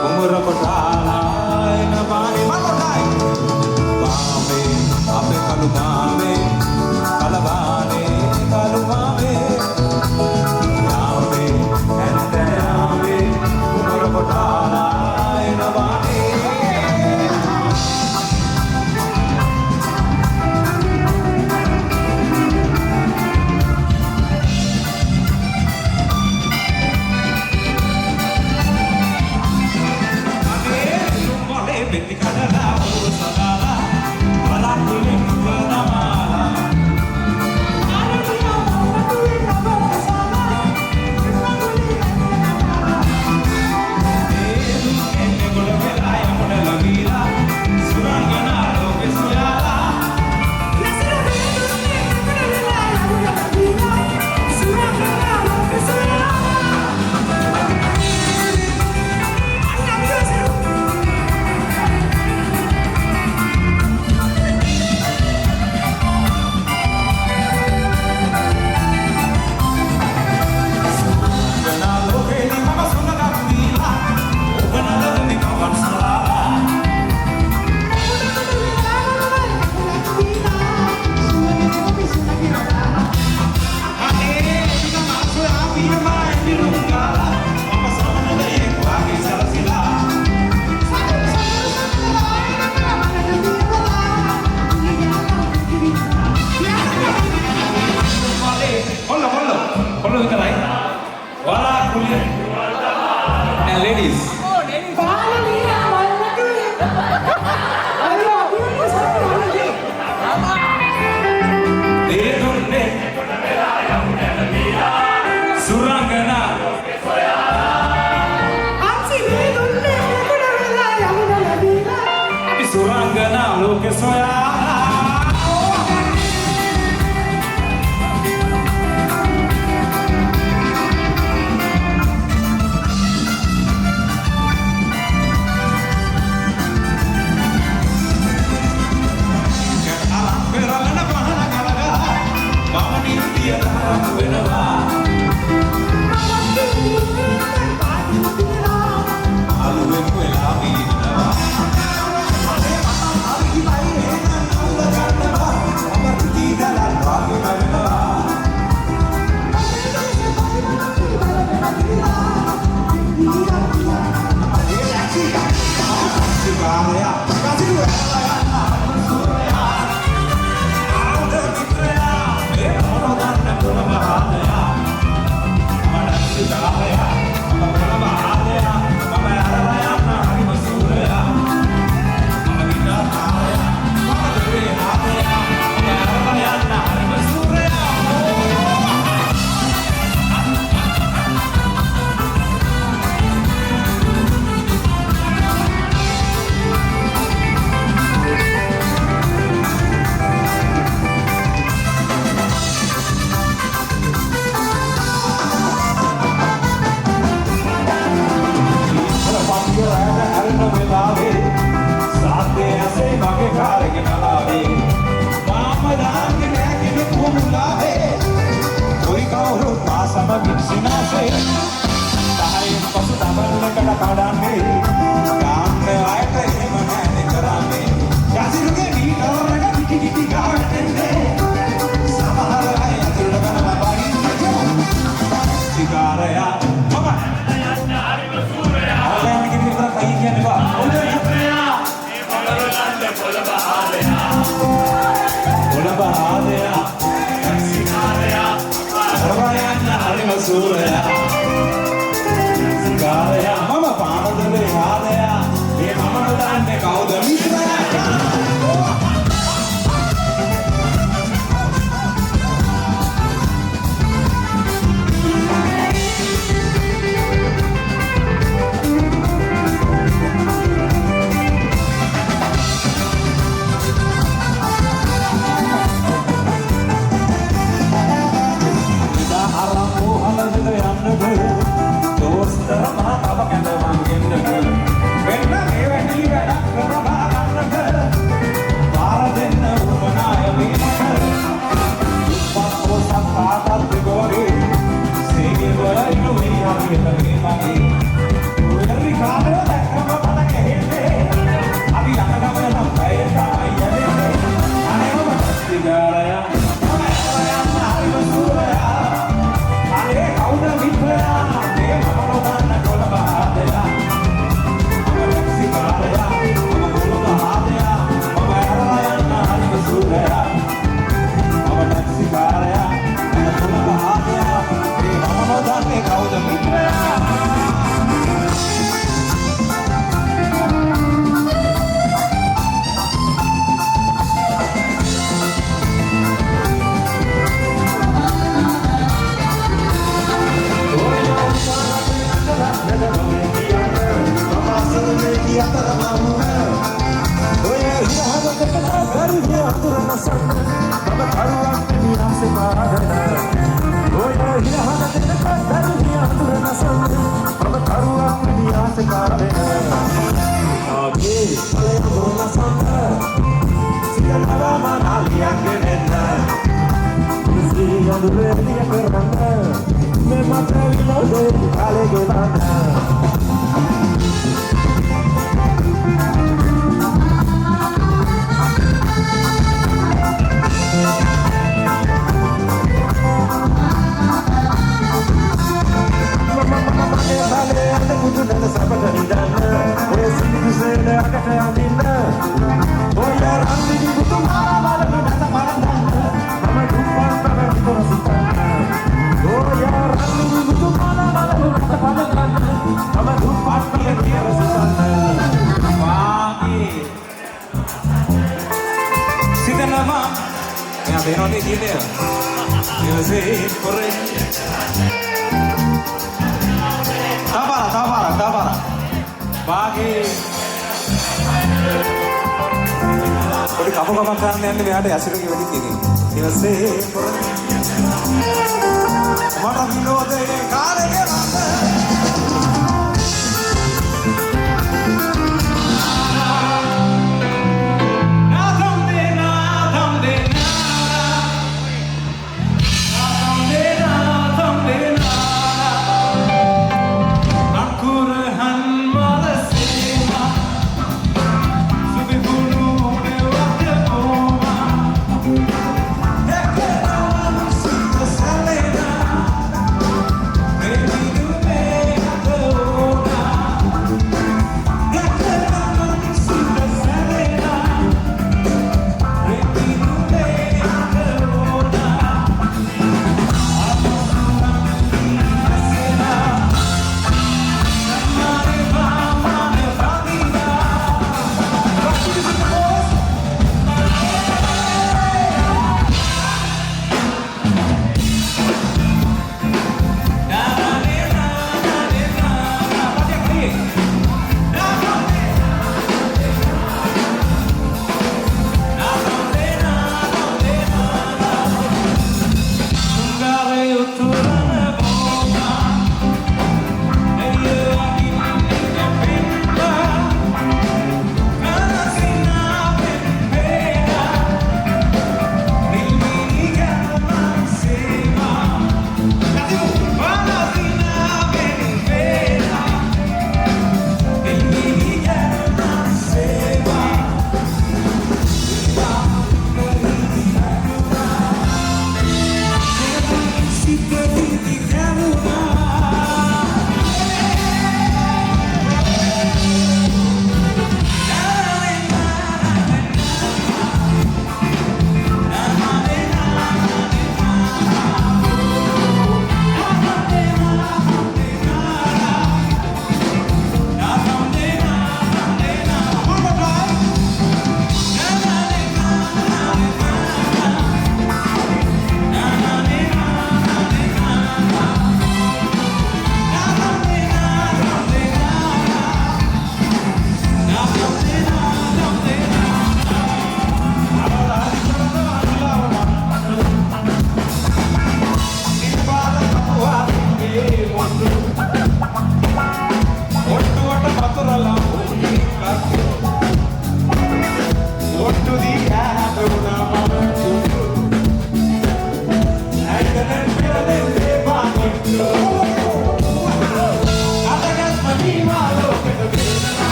Umur kota පෙති කඩලා ඔළුව සදාලා බලාකුලෙන් වදමාලා එන්නේ ගොඩ වෙලා යමුන ලගීලා සුරංගනා ලෝකෙ සොයාලා And ladies. Surangana. Surangana loke soya. Arang, oh, පොඩි කප කප කරන්න යන්නේ මෙයාට ඇසිරගේ වෙඩි තියෙන්නේ. ඊවසේ මට විනෝදයේ කාලේ ගෙවන්න.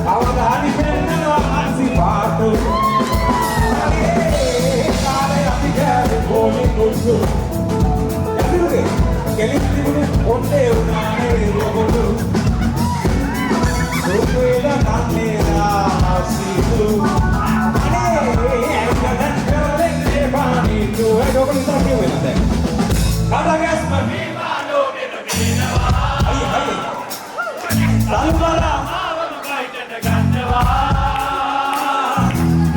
Awalnya pengen ngasih batu. කෙලින් තිබුණේ ඔන්නේ උනානේ රොබොටු සෝපේද කන්නේ ආසිතු අනේ ඇඟට කරලේ පානි දුව ඒකෝක විතර කියවෙන්නේ නැත කඩගස්ම මේවාලෝ වෙනවා අයිය අයිය සල්වලා මාවම කයිටට ගන්නවා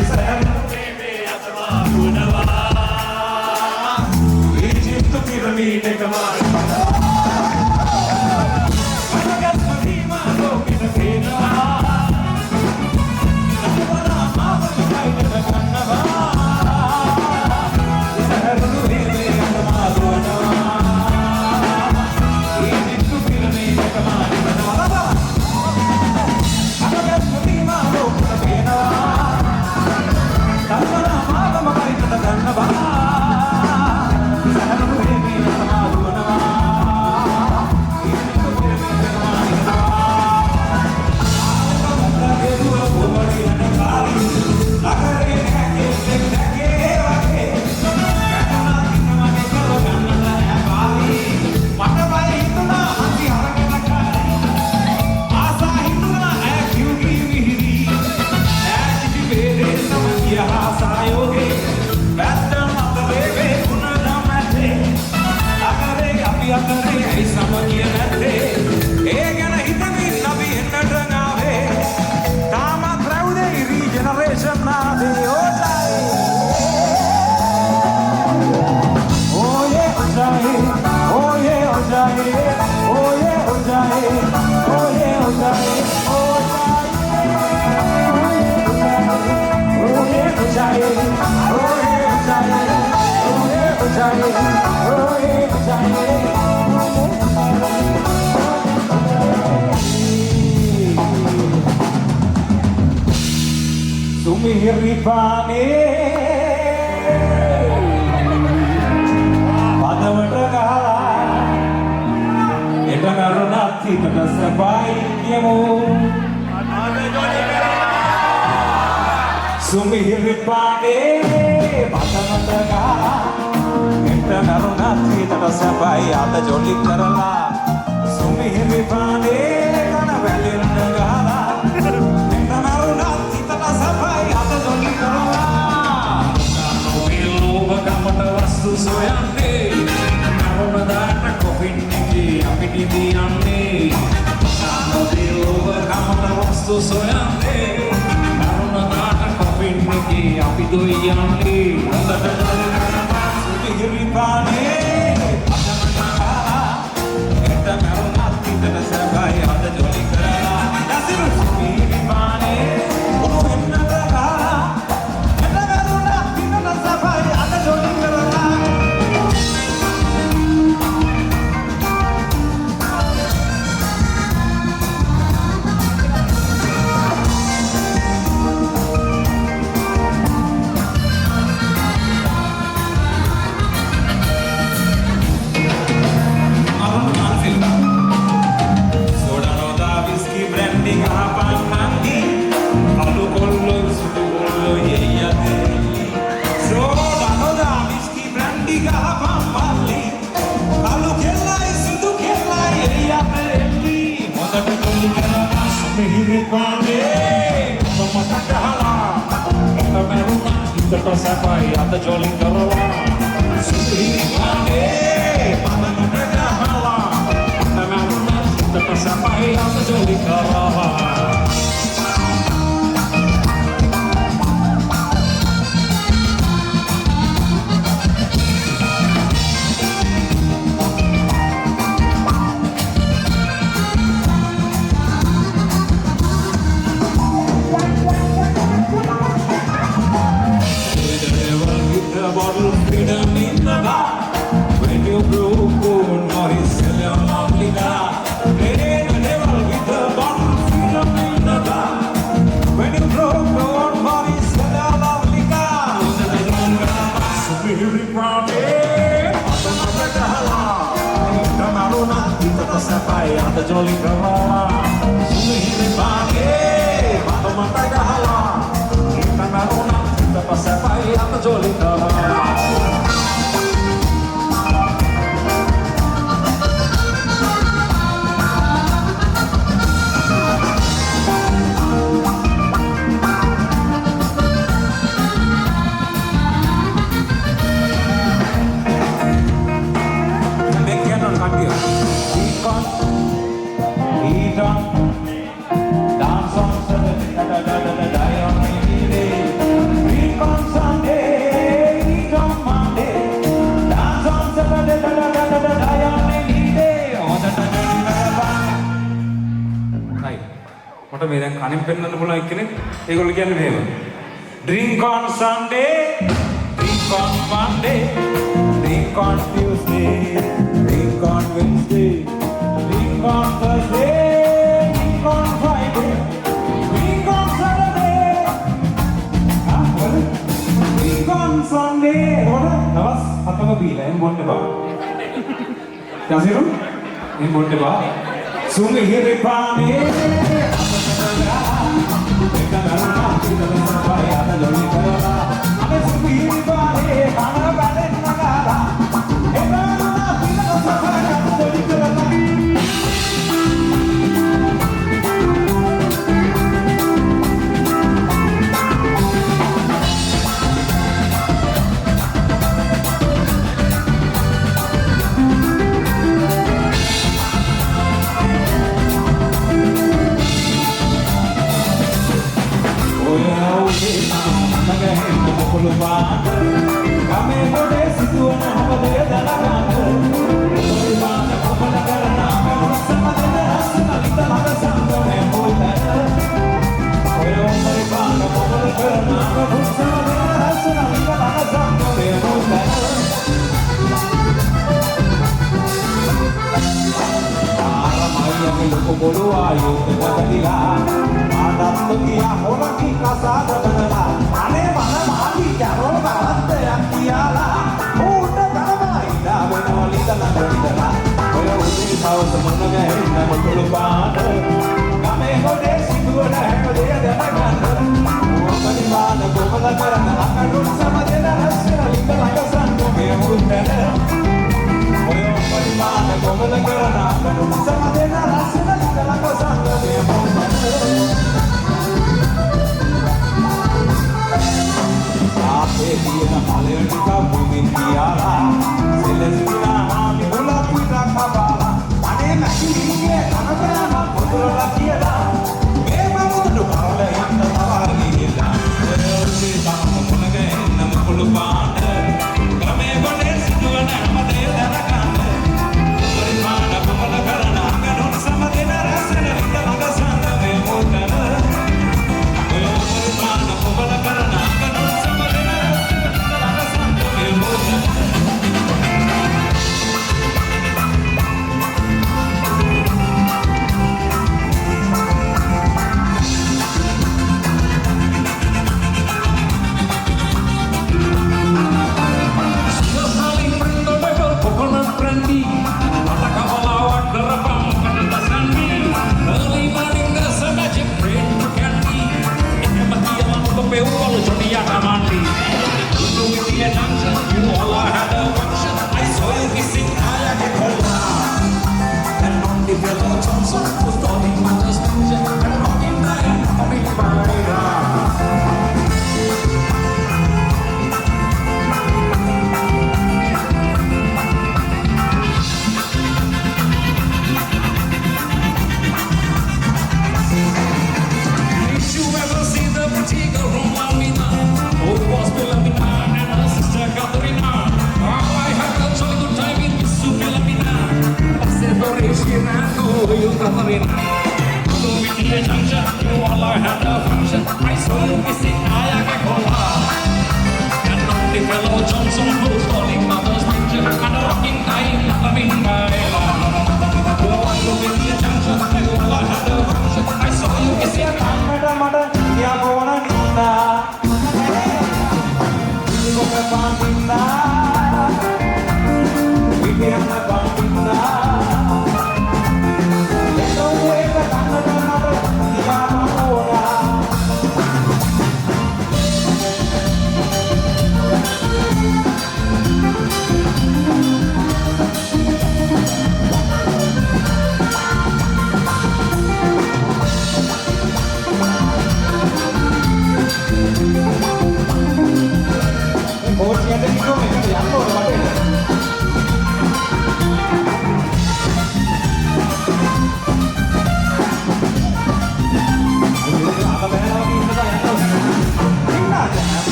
ඉස්සරහ මේ අතවා දුනවා ඊජිප්තු පිරමීඩ එකමාර කඩගස්ම මේවාලෝ වෙනවා සල්වලා මාවම කයිටට ගන්නවා Sumihiripane padawata gala etanarunati tadasabai yemo Sumihiripane padawata gala etanarunati tadasabai ada joli karala Sumihiripane kana velirna gala etanarunati tadasabai ada joli karala kamata vastu soyanne narodana kofinniki apiti diyanne narodana kamata vastu soyanne narodana kofinniki apitu diyanne sumihiripane adamana eta narunati tadasabai ada joli karala yasiru sumihiripane Sampai ada joli karala Sumihiripane padawata gala etanarunati sampai ada joli karala bottle of freedom in the bar. When you broke on or his cellar lovely car. Play the devil with the bottle of freedom in the bar. When you broke on or his cellar lovely car. Sumihiripane padawata gala etanarunati tadasabai ada joli karala Sumihiripane padawata gala etanarunati tadasabai ada joli karala මට මේ දැන් කනින් පෙන්වන්න පුළුවන් එක්කෙනෙක්. ඒගොල්ලෝ කියන්නේ මෙහෙම. Drink on Sunday, drink on Monday, drink on Tuesday, drink on Wednesday, drink on Thursday, drink on Friday, drink on Saturday. Drink on Sunday. Nawas hatama bila em bonne ba. Kya siru? Em bonne ba. Sunge here paane.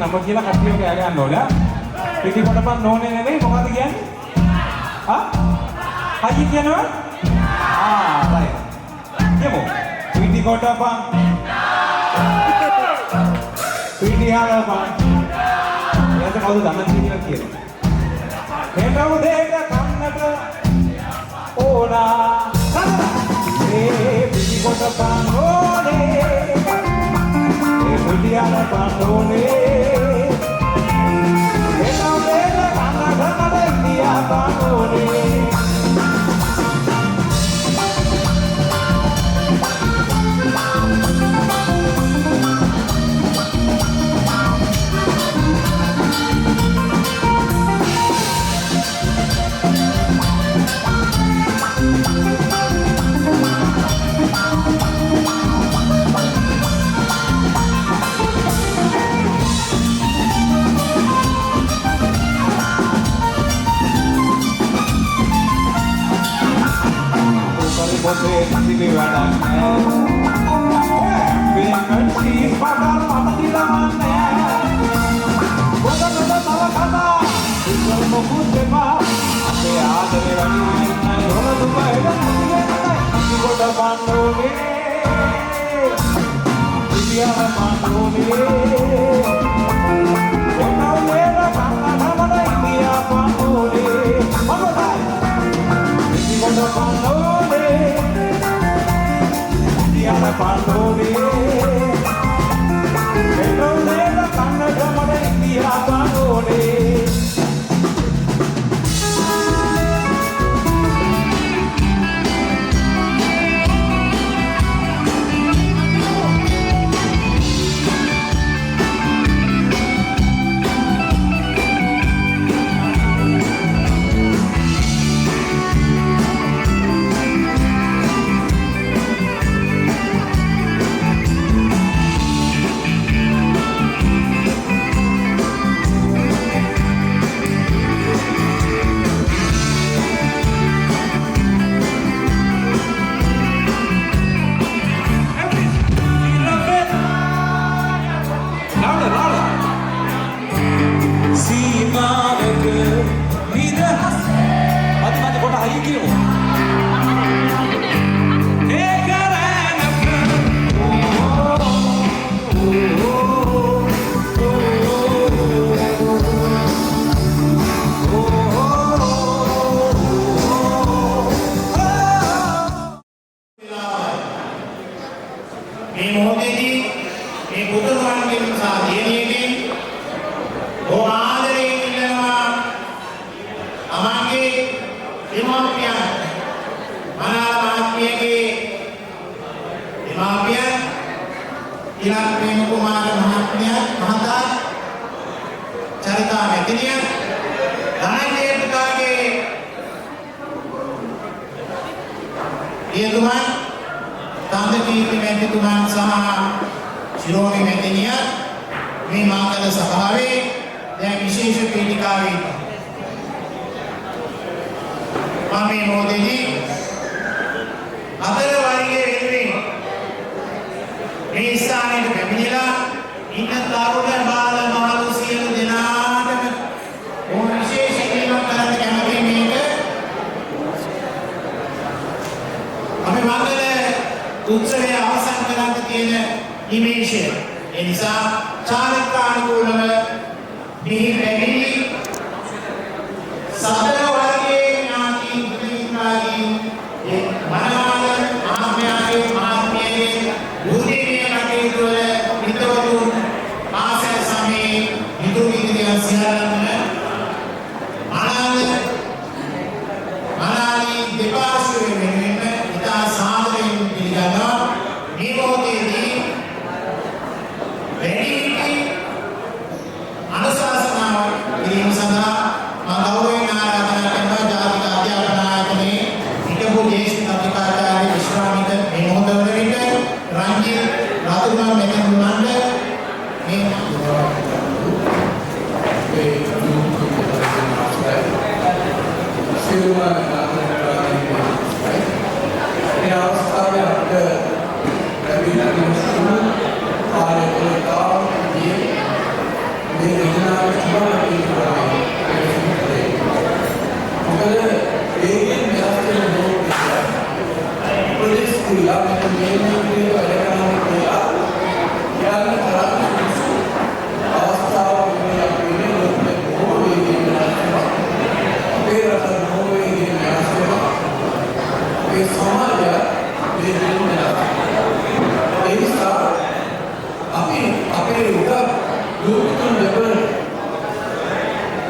අප කියලා කට්ටිය කෑ ගන්න ඕනේ. පිටි කොටපන් නෝනේ නෙමෙයි මොකද කියන්නේ? හයි කියනවා? right. යමු. පිටි කොටපන්. පිටි හරපන්. එයාට කවුද දන්නේ කියලා කියනවා. මෙතන දෙක කන්නට ඕනා. ඒ පිටි කොටපන් ඕනේ. ඒ පිටි හරපන් ඕනේ. Você se viu a dar Vem antes pagar para tirar mané Quando eu não tava casa Eu não pude mais Até a de la niña Eu não tô mais E quando eu abandonei E me abandonei Eu não era para nada E me abandonei Vamos lá E quando eu abandonei Diana Pandore Hello Nela Kanna Jamade India Pandore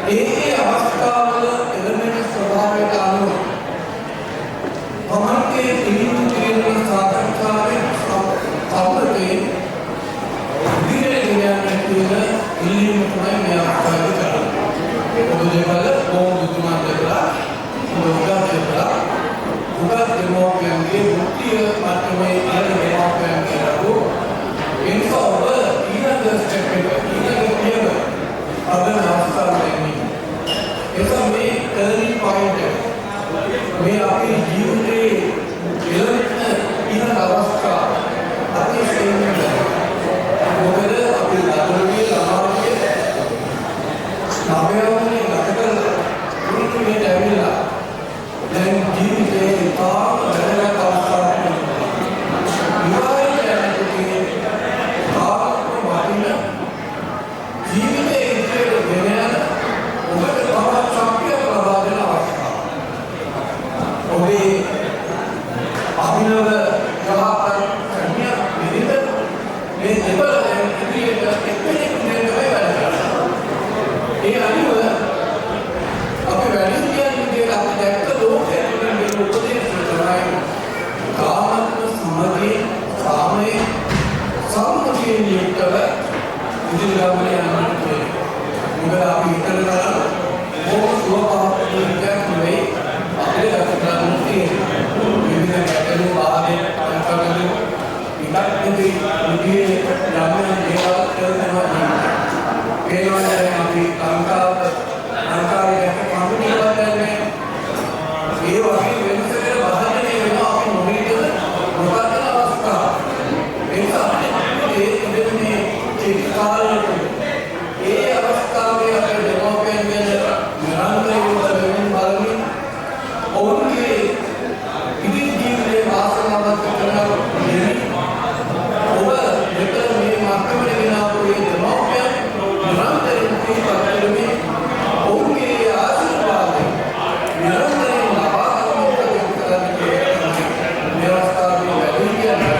ඒ අවස්ථාවල එළමෙන ස්වභාවයට අනුව තමන්ගේ පිළිතුරු දෙන සාකච්ඡාවේ සම්පතේ ඉදිරියට ගෙනයන්න කියන ඉල්ලීම තමයි මේ අවස්ථාවේ කරන්නේ. ඔබ දෙපළ බොහොම බුද්ධිමත් දෙපළ උගත් දෙපළ උගත් දෙමෝපියන්ගේ මුක්තිය මට්ටමේ ඉහළ දෙමෝපියන්ගේ ලබු එනිසා ඔබ ඊළඟ ස්ටෙප් එක ඊළඟ පියවර අදන අවස්ථාවේදී එතකොට මේ ටර්නින් පොයින්ට් එක මේ අපේ ජීවිතයේ එළවෙන ඊළඟ අවස්ථාව අතිශයින්ම මොකද අපි දරුවගේ ළමාගේ නවයවනේ ගත කරලා උන්තුනේ ඇවිල්ලා දැන් ජීවිතේ ඉතාම වැදගත් අවස්ථාවක් නිවාරණය යනකොට තාම වටින ජීවිතයේ ඉතිරි වෙන ඔබට තවත් ශක්තිය ලබා දෙන අවස්ථාවක්. ඔබේ අභිනව යහපත් කන්‍යා විදිහට මේ දෙපළ ඉදිරියට එක්කෙනෙක් දෙන්නයි වැඩ කරන්නේ. ඒ අනිව අපි වැඩි කියන්නේ අපි දැක්ක ලෝකයේ තියෙන මේ උපදේශ තමයි කාමත්ව සමගිය සාමයේ සම්මුතියෙන් යුක්තව ඉදිරියට යන්න ඕනේ. මොකද අපි හිතන තරම් බොහෝ සුවපහසුකම් නෙවෙයි අපේ රටේ විවිධ ගැටලු ආදී අන්තර්ගත ඉඩක්කදී විදිහේ ළමයි දේවල් කරනවා. ඒ වගේ අපි ලංකාවේ කම්පියුටර් වලදී ඒ වගේ වෙනසකට බහදනේ වෙනවා අපි මොනිටද මොකක්ද අවස්ථාව. ඒක තමයි ඒ ඉන්නේ චිත්තාලේ ඒ අවස්ථාවේ අපේ දෙමෝපියන් ගැන නිරන්තරයෙන් බලමින් ඔවුන්ගේ ඉදිරි ජීවිතයේ වාසනාවන්ත කරනවා. ඔබ දෙතර මේ මාර්ගවල ගෙනාවු ඒ දෙමෝපියන් නිරන්තරයෙන් ප්‍රතිපත්තියමින් ඔවුන්ගේ ආශිර්වාදය නිරන්තරයෙන් ලබා ගන්නට කරන්නේ මේ අවස්ථාවේ වැඩි කියන්නේ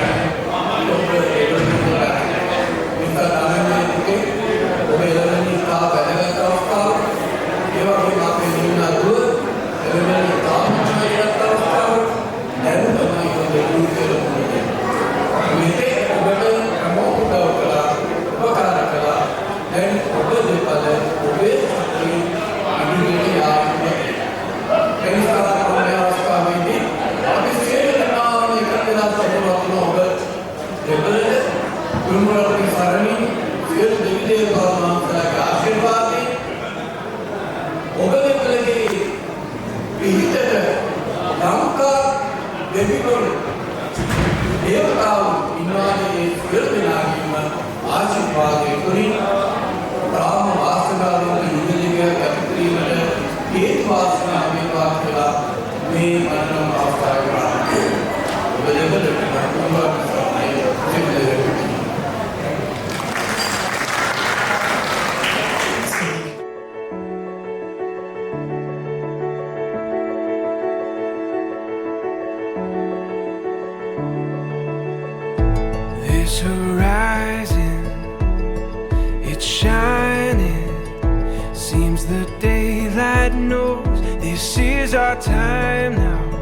ඔබ එළවෙන තා වැදගත් අවස්ථාව ඒ වගේම අපේ දිනනතුව එළවෙන තාම වැදගත් අවස්ථාව දැන් තමයි ඔබේ ජීවිතේ මේකේ ඔබට ප්‍රමෝදව කළා උපකාර කළා දැන් ඔබ දෙපළ ඔබේ ඉදිරියට යාමේ එනිසා මේ අවස්ථාවේදී අපි සියලුම එක වෙනස් කරනවා ඔබ දෙපළ තුන්වරට සරණින් සියලු දෙවි දේවතාවුන්ගේ ආශිර්වාදයෙන් ඔබ දෙපළගේ පිහිටට ලංකා දෙවිවරු දේවතාවුන් ඉන්වාගේ සියලු දෙනාගේම ආශිර්වාදයෙන් තුලින් රාම වාසනාවන්ත යුගලිකයක් ගත කිරීමට හේතු වාසනා වේවා කියලා මේ මරණ අවස්ථාවේ ඔබ දෙපළට This horizon, it's shining. Seems the daylight knows this is our time now.